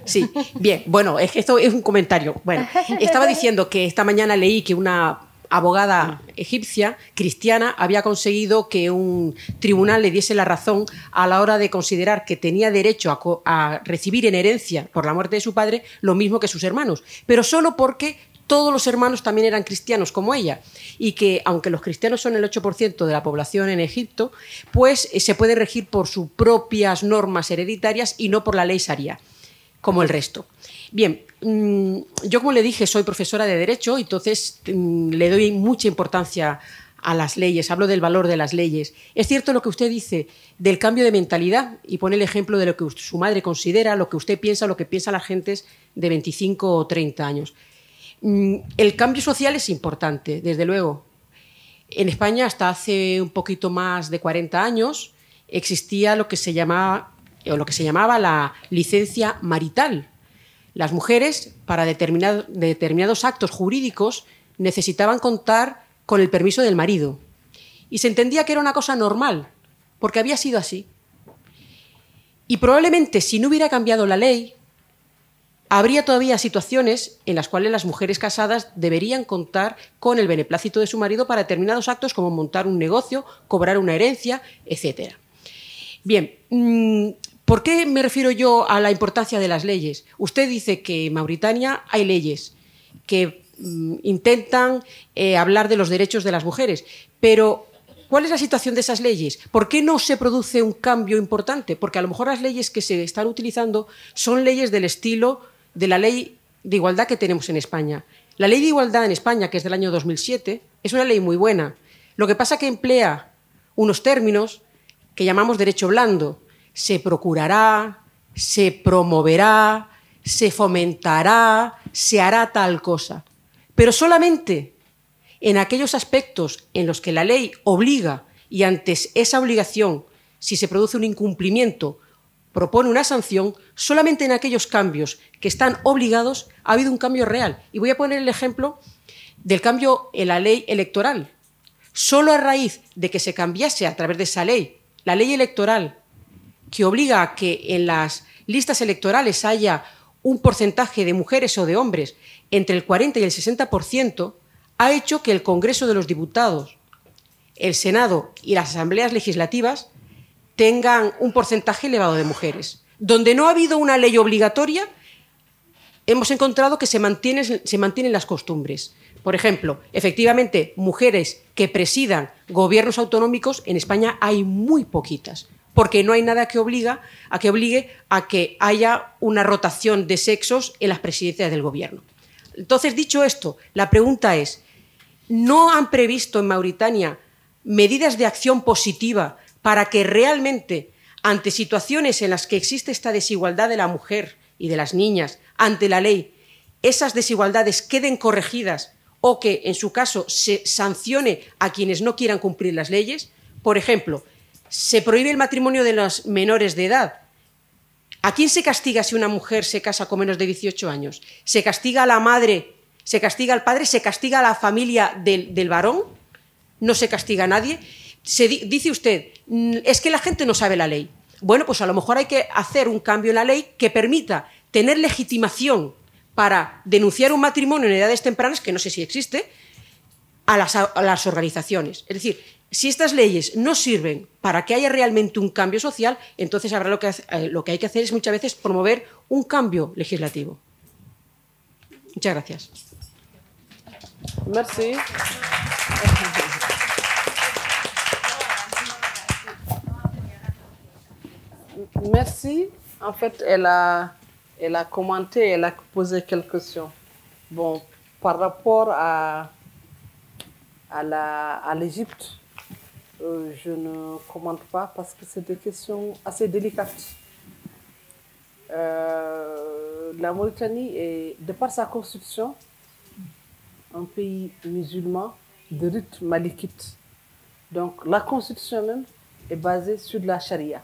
Sí, bien. Bueno, es que esto es un comentario. Bueno, estaba diciendo que esta mañana leí que una abogada egipcia cristiana había conseguido que un tribunal le diese la razón a la hora de considerar que tenía derecho a recibir en herencia por la muerte de su padre lo mismo que sus hermanos, pero solo porque todos los hermanos también eran cristianos como ella y que, aunque los cristianos son el 8% de la población en Egipto, pues se puede regir por sus propias normas hereditarias y no por la ley sharia, como el resto. Bien, yo como le dije soy profesora de Derecho, entonces le doy mucha importancia a las leyes, hablo del valor de las leyes. Es cierto lo que usted dice del cambio de mentalidad y pone el ejemplo de lo que su madre considera, lo que usted piensa, lo que piensan las gentes de 25 o 30 años. El cambio social es importante, desde luego. En España, hasta hace un poquito más de 40 años, existía lo que se llamaba la licencia marital. Las mujeres, para determinados actos jurídicos, necesitaban contar con el permiso del marido. Y se entendía que era una cosa normal, porque había sido así. Y probablemente, si no hubiera cambiado la ley, habría todavía situaciones en las cuales las mujeres casadas deberían contar con el beneplácito de su marido para determinados actos como montar un negocio, cobrar una herencia, etc. Bien, ¿por qué me refiero yo a la importancia de las leyes? Usted dice que en Mauritania hay leyes que intentan hablar de los derechos de las mujeres, pero ¿cuál es la situación de esas leyes? ¿Por qué no se produce un cambio importante? Porque a lo mejor las leyes que se están utilizando son leyes del estilo de la ley de igualdad que tenemos en España. La ley de igualdad en España, que es del año 2007, es una ley muy buena. Lo que pasa es que emplea unos términos que llamamos derecho blando. Se procurará, se promoverá, se fomentará, se hará tal cosa. Pero solamente en aquellos aspectos en los que la ley obliga y antes esa obligación, si se produce un incumplimiento, propone una sanción, solamente en aquellos cambios que están obligados ha habido un cambio real. Y voy a poner el ejemplo del cambio en la ley electoral. Solo a raíz de que se cambiase a través de esa ley, la ley electoral, que obliga a que en las listas electorales haya un porcentaje de mujeres o de hombres entre el 40 y el 60%, ha hecho que el Congreso de los Diputados, el Senado y las asambleas legislativas tengan un porcentaje elevado de mujeres. Donde no ha habido una ley obligatoria, hemos encontrado que se mantienen las costumbres. Por ejemplo, efectivamente, mujeres que presidan gobiernos autonómicos en España hay muy poquitas, porque no hay nada que obligue a que haya una rotación de sexos en las presidencias del gobierno. Entonces, dicho esto, la pregunta es, ¿no han previsto en Mauritania medidas de acción positiva para que realmente, ante situaciones en las que existe esta desigualdad de la mujer y de las niñas ante la ley, esas desigualdades queden corregidas o que, en su caso, se sancione a quienes no quieran cumplir las leyes? Por ejemplo, se prohíbe el matrimonio de los menores de edad. ¿A quién se castiga si una mujer se casa con menos de 18 años? ¿Se castiga a la madre? ¿Se castiga al padre? ¿Se castiga a la familia del varón? ¿No se castiga a nadie? Dice usted, es que la gente no sabe la ley. Bueno, pues a lo mejor hay que hacer un cambio en la ley que permita tener legitimación para denunciar un matrimonio en edades tempranas, que no sé si existe, a las organizaciones. Es decir, si estas leyes no sirven para que haya realmente un cambio social, entonces habrá lo que hay que hacer es muchas veces promover un cambio legislativo. Muchas gracias. Merci. Merci. En fait, elle a commenté, elle a posé quelques questions. Bon, par rapport à l'Égypte, je ne commente pas parce que c'est des questions assez délicates. La Mauritanie est, de par sa constitution, un pays musulman de rite malikite. Donc la constitution même est basée sur la charia.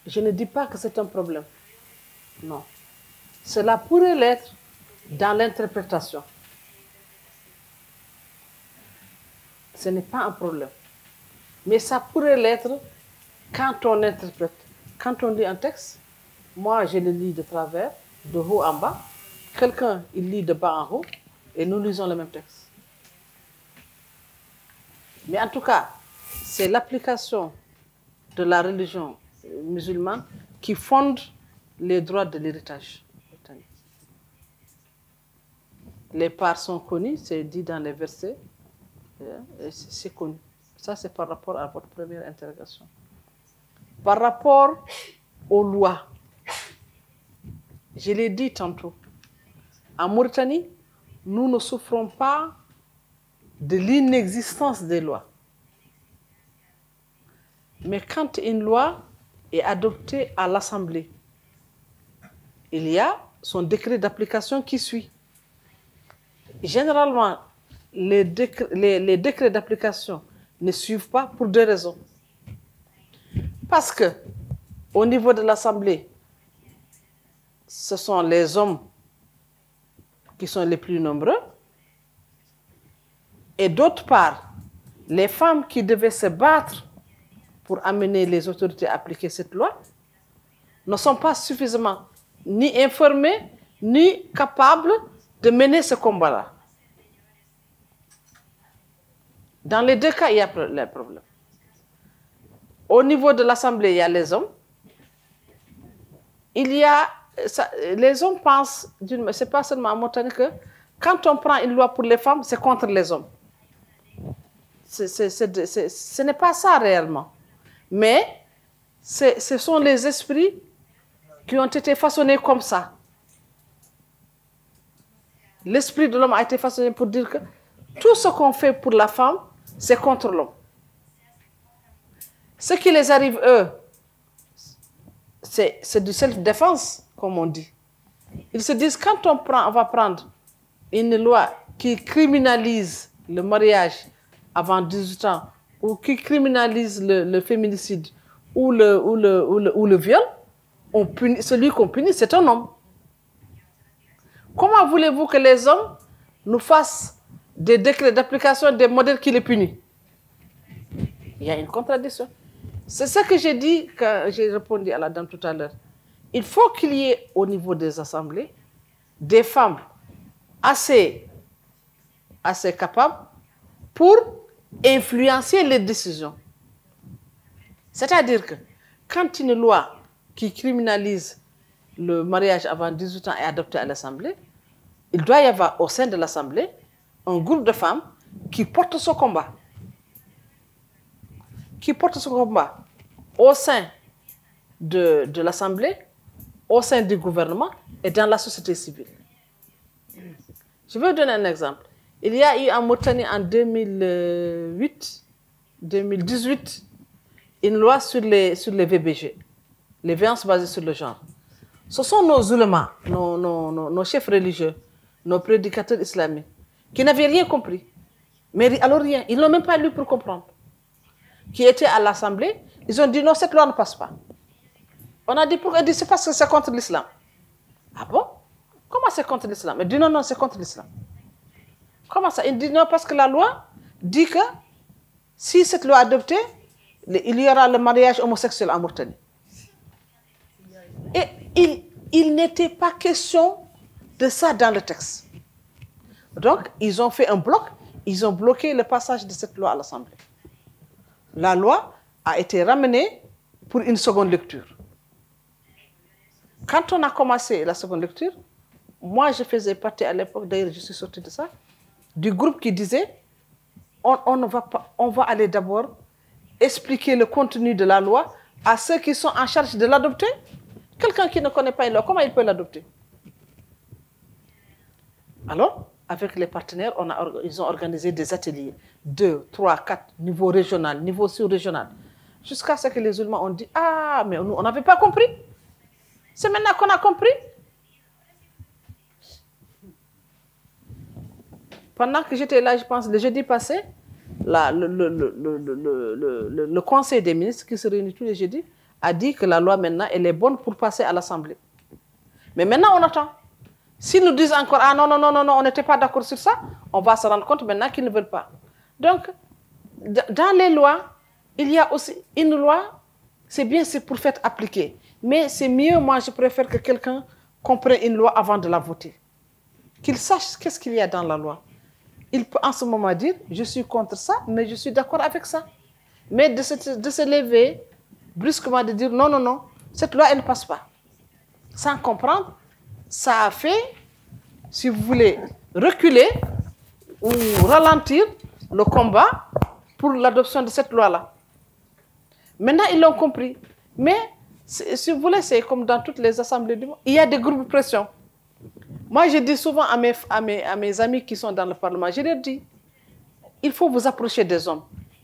Je ne dis pas que c'est un problème. Non. Cela pourrait l'être dans l'interprétation. Ce n'est pas un problème. Mais ça pourrait l'être quand on interprète. Quand on lit un texte, moi je le lis de travers, de haut en bas. Quelqu'un, il lit de bas en haut et nous lisons le même texte. Mais en tout cas, c'est l'application de la religion musulmane qui fonde les droits de l'héritage. Les parts sont connues, c'est dit dans les versets. C'est connu. Ça, c'est par rapport à votre première interrogation. Par rapport aux lois, je l'ai dit tantôt, en Mauritanie, nous ne souffrons pas de l'inexistence des lois. Mais quand une loi est adoptée à l'Assemblée, il y a son décret d'application qui suit. Généralement, les décrets d'application ne suivent pas pour deux raisons. Parce que, au niveau de l'Assemblée, ce sont les hommes qui sont les plus nombreux. Et d'autre part, les femmes qui devaient se battre pour amener les autorités à appliquer cette loi ne sont pas suffisamment ni informées, ni capables de mener ce combat-là. Dans les deux cas, il y a le problème. Au niveau de l'Assemblée, il y a les hommes. Les hommes pensent, c'est pas seulement en Mauritanie que quand on prend une loi pour les femmes, c'est contre les hommes. Ce n'est pas ça réellement. Mais ce sont les esprits qui ont été façonnés comme ça. L'esprit de l'homme a été façonné pour dire que tout ce qu'on fait pour la femme, c'est contre l'homme. Ce qui les arrive, eux, c'est du self-défense, comme on dit. Ils se disent, quand on va prendre une loi qui criminalise le mariage avant 18 ans, ou qui criminalise le féminicide, ou le viol, celui qu'on punit, c'est un homme. Comment voulez-vous que les hommes nous fassent des décrets d'application, des modèles qui les punissent? Il y a une contradiction. C'est ce que j'ai dit quand j'ai répondu à la dame tout à l'heure. Il faut qu'il y ait au niveau des assemblées des femmes assez capables pour influencer les décisions. C'est-à-dire que quand une loi qui criminalise le mariage avant 18 ans est adoptée à l'Assemblée, il doit y avoir au sein de l'Assemblée un groupe de femmes qui portent ce combat. Qui portent ce combat au sein de l'Assemblée, au sein du gouvernement et dans la société civile. Je vais vous donner un exemple. Il y a eu en Mauritanie en 2018, une loi sur les VBG, les violences basées sur le genre. Ce sont nos ulémas, nos chefs religieux, nos prédicateurs islamiques, qui n'avaient rien compris. Mais alors rien, ils n'ont même pas lu pour comprendre. Qui étaient à l'Assemblée, ils ont dit non, cette loi ne passe pas. On a dit pourquoi? C'est parce que c'est contre l'islam. Ah bon? Comment c'est contre l'islam? Il dit non, c'est contre l'islam. Comment ça? Il dit non, parce que la loi dit que si cette loi est adoptée, il y aura le mariage homosexuel en Mauritanie. Et il n'était pas question de ça dans le texte. Donc, ils ont fait un bloc, ils ont bloqué le passage de cette loi à l'Assemblée. La loi a été ramenée pour une seconde lecture. Quand on a commencé la seconde lecture, moi je faisais partie à l'époque, d'ailleurs je suis sortie de ça, du groupe qui disait on va aller d'abord expliquer le contenu de la loi à ceux qui sont en charge de l'adopter. Quelqu'un qui ne connaît pas une loi, comment il peut l'adopter? Alors, avec les partenaires, ils ont organisé des ateliers, 2, 3, 4, niveau régional, niveau sous-régional, jusqu'à ce que les ulémas ont dit, ah, mais nous, on n'avait pas compris. C'est maintenant qu'on a compris. Pendant que j'étais là, je pense, le jeudi passé, le Conseil des ministres, qui se réunit tous les jeudis, a dit que la loi maintenant, elle est bonne pour passer à l'Assemblée. Mais maintenant, on attend. S'ils nous disent encore, ah non, on n'était pas d'accord sur ça, on va se rendre compte maintenant qu'ils ne veulent pas. Donc, dans les lois, il y a aussi une loi, c'est bien, c'est pour faire appliquer. Mais c'est mieux, moi, je préfère que quelqu'un comprenne une loi avant de la voter. Qu'il sache qu'est-ce qu'il y a dans la loi. Il peut en ce moment dire, je suis contre ça, mais je suis d'accord avec ça. Mais de se lever brusquement, de dire, non, cette loi, elle ne passe pas. Sans comprendre, ça a fait, si vous voulez, reculer ou ralentir le combat pour l'adoption de cette loi-là. Maintenant, ils l'ont compris. Mais, si vous voulez, c'est comme dans toutes les assemblées du monde. Il y a des groupes de pression. Moi, je dis souvent à mes amis qui sont dans le Parlement, je leur dis, il faut vous approcher des hommes.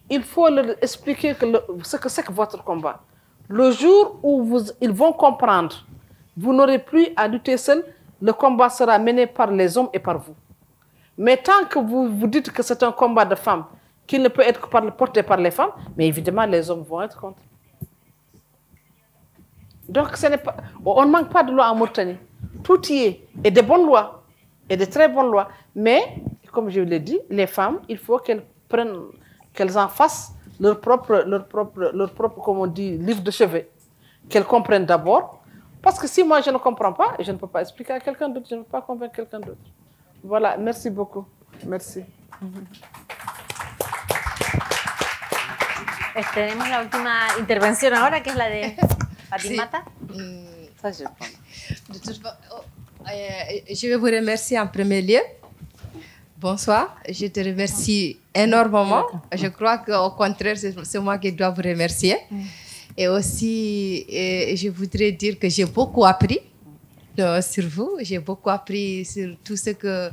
Il faut leur expliquer ce que c'est que votre combat. Le jour où ils vont comprendre, vous n'aurez plus à lutter seul, le combat sera mené par les hommes et par vous. Mais tant que vous vous dites que c'est un combat de femmes, qu'il ne peut être porté par les femmes, mais évidemment, les hommes vont être contre. Donc, on ne manque pas de loi en Mauritanie. Tout y est. Et de bonnes lois. Et de très bonnes lois. Mais, comme je l'ai dit, les femmes, il faut qu'elles en fassent leur propre, comme on dit, livre de chevet. Qu'elles comprennent d'abord. Parce que si moi, je ne comprends pas, je ne peux pas expliquer à quelqu'un d'autre, je ne peux pas convaincre quelqu'un d'autre. Voilà, merci beaucoup. Merci. Tenemos la última intervención ahora, que es la de Fatimata. Je vais vous remercier en premier lieu. Bonsoir, je te remercie énormément. Je crois qu'au contraire, c'est moi qui dois vous remercier. Et aussi, je voudrais dire que j'ai beaucoup appris sur vous. J'ai beaucoup appris sur tout ce que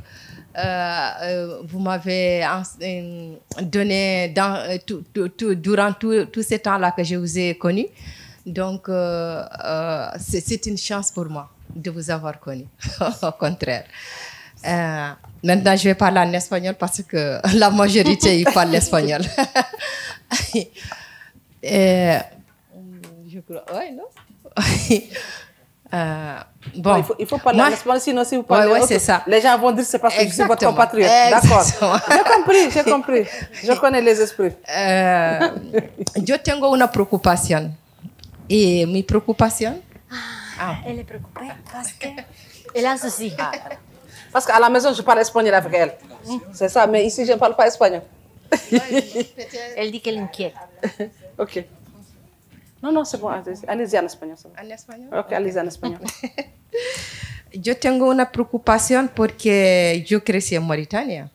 vous m'avez donné durant tout ce temps-là que je vous ai connu. Donc, c'est une chance pour moi de vous avoir connu, au contraire. Maintenant, je vais parler en espagnol parce que la majorité, ils parlent l'espagnol. Je crois, oui, non? Bon, non, il faut parler en espagnol, sinon si vous parlez c'est ça. Les gens vont dire que c'est parce que je suis votre compatriote. D'accord. J'ai compris. Je connais les esprits. Yo tengo una preocupación. Y mi preocupación... Elle est préoccupée parce qu'elle a un souci. Parce qu'à la maison, je parle espagnol avec elle. C'est ça, mais ici, je ne parle pas espagnol. Elle dit qu'elle inquiète. Ok. Non, c'est bon. Allez-y en espagnol. ¿En español? Ok, allez-y en español. Yo tengo una preocupación porque yo crecí en Mauritania.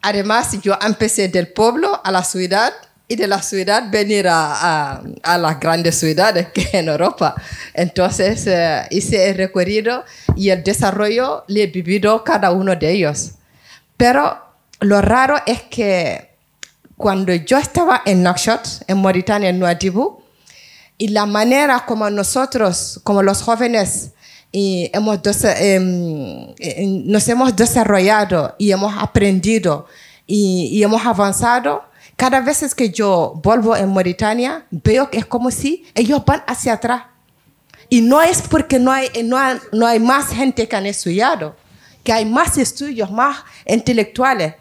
Además, yo empecé del pueblo a la ciudad y de la ciudad venir a las grandes ciudades que en Europa. Entonces, hice el recorrido y el desarrollo le he vivido cada uno de ellos. Pero lo raro es que cuando yo estaba en Nouakchott, en Mauritania, en Nouadhibou, y la manera como nosotros, como los jóvenes, nos hemos desarrollado y hemos aprendido y hemos avanzado, cada vez que yo vuelvo en Mauritania, veo que es como si ellos van hacia atrás. Y no es porque no hay más gente que han estudiado, que hay más estudios, más intelectuales.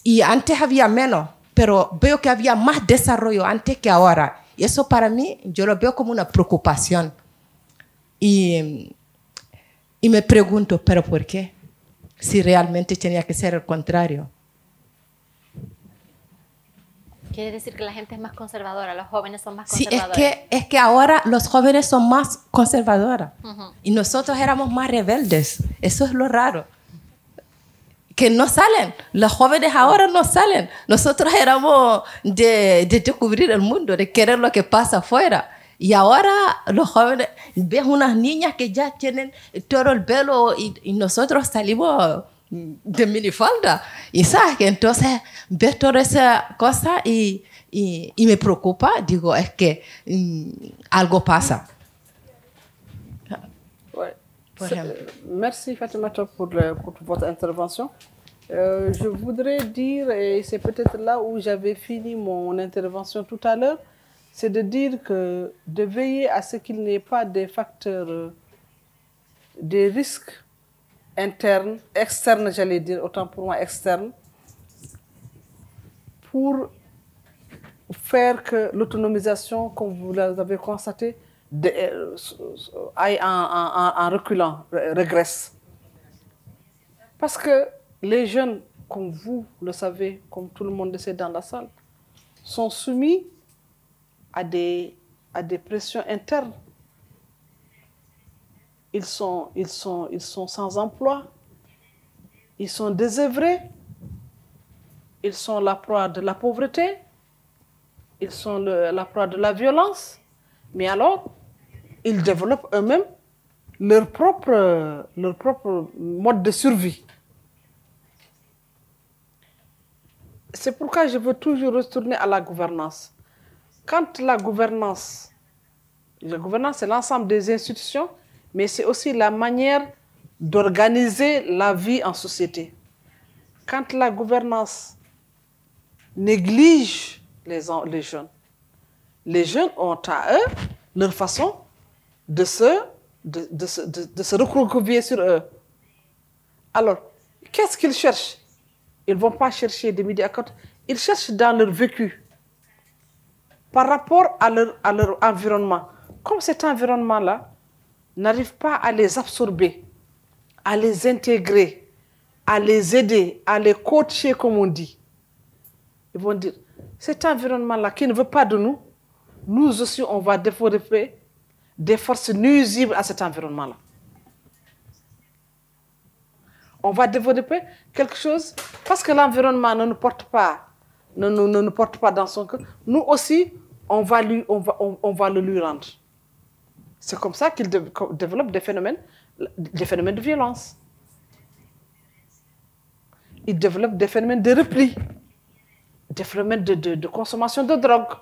Y antes había menos, pero veo que había más desarrollo antes que ahora. Y eso para mí, yo lo veo como una preocupación. Y me pregunto, ¿pero por qué? Si realmente tenía que ser el contrario. Quiere decir que la gente es más conservadora, los jóvenes son más Sí, conservadores. es que ahora los jóvenes son más conservadores. Y nosotros éramos más rebeldes. Eso es lo raro. Que no salen. Los jóvenes ahora no salen. Nosotros éramos de descubrir el mundo, de querer lo que pasa afuera. Y ahora los jóvenes, ves unas niñas que ya tienen todo el pelo y nosotros salimos de minifalda. Y sabes que entonces ves toda esa cosa y me preocupa. Digo, es que algo pasa. Merci Fatimata pour votre intervention. Je voudrais dire, et c'est peut-être là où j'avais fini mon intervention tout à l'heure, c'est de dire que de veiller à ce qu'il n'y ait pas des facteurs, des risques internes, externes, j'allais dire, autant pour moi externes, pour faire que l'autonomisation, comme vous l'avez constaté, aille en reculant, régresse. Parce que les jeunes, comme vous le savez, comme tout le monde le sait dans la salle, sont soumis à des pressions internes. Ils sont sans emploi. ils sont désœuvrés, ils sont la proie de la pauvreté, ils sont la proie de la violence, mais alors, ils développent eux-mêmes leur propre mode de survie. C'est pourquoi je veux toujours retourner à la gouvernance. Quand la gouvernance, c'est l'ensemble des institutions, mais c'est aussi la manière d'organiser la vie en société. Quand la gouvernance néglige les jeunes ont à eux leur façon de se recroqueviller sur eux. Alors, qu'est-ce qu'ils cherchent? Ils ne vont pas chercher des midi à côté. Ils cherchent dans leur vécu, par rapport à leur environnement. Comme cet environnement-là n'arrive pas à les absorber, à les intégrer, à les aider, à les coacher, comme on dit. Ils vont dire, cet environnement-là qui ne veut pas de nous, nous aussi, on va développer des forces nuisibles à cet environnement-là. On va développer quelque chose, parce que l'environnement ne nous porte pas, ne nous porte pas dans son cœur, nous aussi, on va le lui rendre. C'est comme ça qu'il développe des phénomènes de violence. Il développe des phénomènes de repli, des phénomènes de consommation de drogue,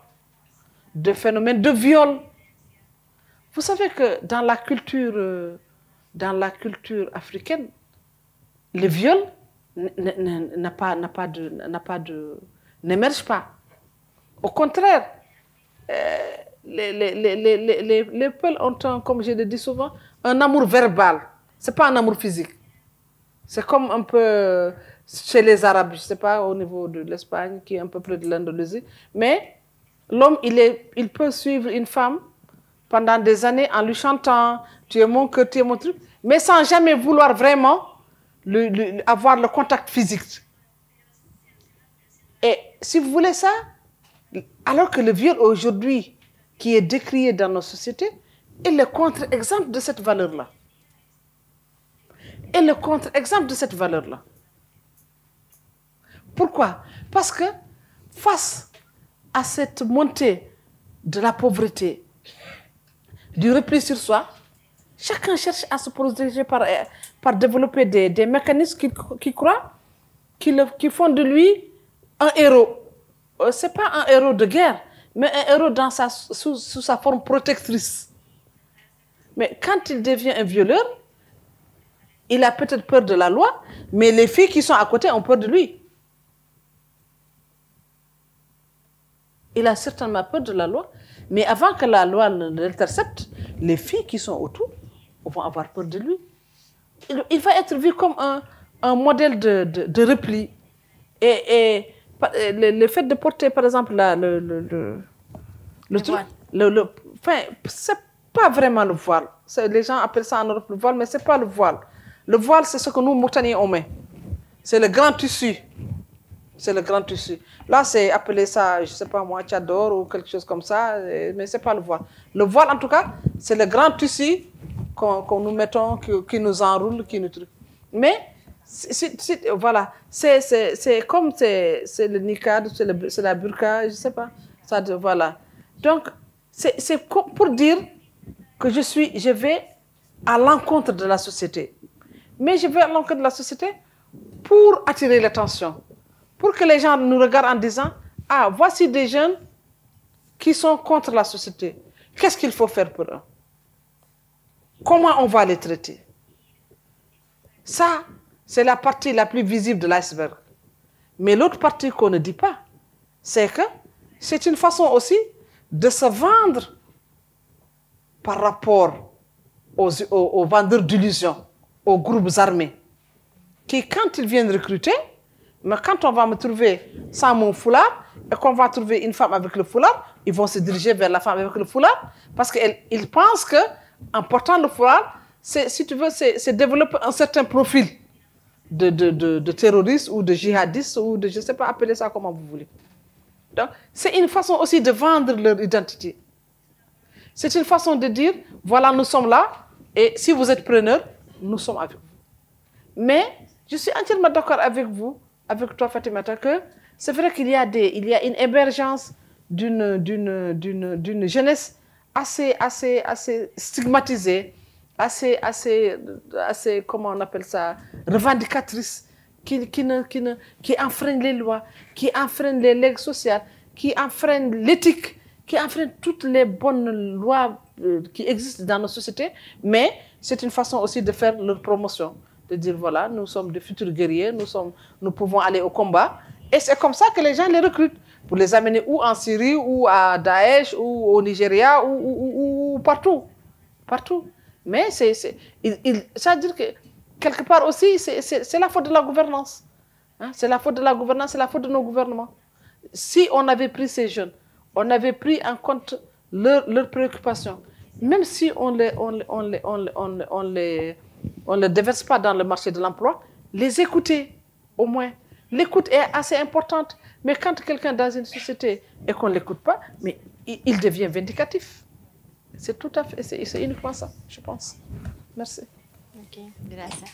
des phénomènes de viol. Vous savez que dans la culture africaine, le viol n'émerge pas. Au contraire, les peuples ont, comme je le dis souvent, un amour verbal. Ce n'est pas un amour physique. C'est comme un peu chez les Arabes, je ne sais pas, au niveau de l'Espagne, qui est un peu près de l'Andalousie. Mais l'homme, il peut suivre une femme pendant des années en lui chantant « Tu es mon cœur, tu es mon truc », mais sans jamais vouloir vraiment avoir le contact physique. Et si vous voulez ça, alors que le viol aujourd'hui, qui est décrié dans nos sociétés, est le contre-exemple de cette valeur-là. Et le contre-exemple de cette valeur-là. Pourquoi? Parce que face à cette montée de la pauvreté, du repli sur soi, chacun cherche à se protéger par développer des mécanismes qui croient, qui font de lui un héros. Ce n'est pas un héros de guerre, mais un héros sous sa forme protectrice. Mais quand il devient un violeur, il a peut-être peur de la loi, mais les filles qui sont à côté ont peur de lui. Il a certainement peur de la loi, mais avant que la loi ne l'intercepte, les filles qui sont autour vont avoir peur de lui. Il va être vu comme un modèle de repli. Et le fait de porter, par exemple, le truc, c'est pas vraiment le voile. Les gens appellent ça en Europe le voile, mais c'est pas le voile. Le voile, c'est ce que nous, Mauritaniens, on met. C'est le grand tissu. C'est le grand tissu. Là, c'est appelé ça, je sais pas moi, tchador ou quelque chose comme ça, mais c'est pas le voile. Le voile, en tout cas, c'est le grand tissu qu'on nous mettons, qui nous enroule, qui nous truc. Mais, voilà, c'est comme c'est le niqab, c'est la burqa, je sais pas. Ça, voilà. Donc, c'est pour dire que je vais à l'encontre de la société. Mais je vais à l'encontre de la société pour attirer l'attention. Pour que les gens nous regardent en disant « Ah, voici des jeunes qui sont contre la société. Qu'est-ce qu'il faut faire pour eux? Comment on va les traiter ?» Ça, c'est la partie la plus visible de l'iceberg. Mais l'autre partie qu'on ne dit pas, c'est que c'est une façon aussi de se vendre par rapport aux vendeurs d'illusions, aux groupes armés, qui, quand ils viennent recruter, mais quand on va me trouver sans mon foulard et qu'on va trouver une femme avec le foulard, ils vont se diriger vers la femme avec le foulard parce qu'ils pensent qu'en portant le foulard, si tu veux, c'est développer un certain profil de terroriste ou de djihadiste ou de, je ne sais pas, appelez ça comment vous voulez. Donc, c'est une façon aussi de vendre leur identité. C'est une façon de dire, voilà, nous sommes là et si vous êtes preneur, nous sommes avec vous. Mais Je suis entièrement d'accord avec vous, avec toi Fatimata, que c'est vrai qu'il y a une émergence d'une jeunesse assez stigmatisée, assez, comment on appelle ça, revendicatrice, qui enfreignent les lois, qui enfreignent les règles sociales, qui enfreignent l'éthique, qui enfreignent toutes les bonnes lois qui existent dans nos sociétés, mais c'est une façon aussi de faire leur promotion, de dire voilà, nous sommes de futurs guerriers, nous pouvons aller au combat, et c'est comme ça que les gens les recrutent, pour les amener ou en Syrie, ou à Daesh, ou au Nigeria, ou partout. Partout. Mais ça veut dire que quelque part aussi, c'est la faute de la gouvernance. Hein? C'est la faute de la gouvernance, c'est la faute de nos gouvernements. Si on avait pris ces jeunes, on avait pris en compte leurs préoccupations, même si on ne les déverse pas dans le marché de l'emploi, les écouter au moins. L'écoute est assez importante, mais quand quelqu'un est dans une société et qu'on ne l'écoute pas, mais il devient vindicatif. C'est tout à fait, c'est uniquement ça, je pense. Merci. Ok, gracias.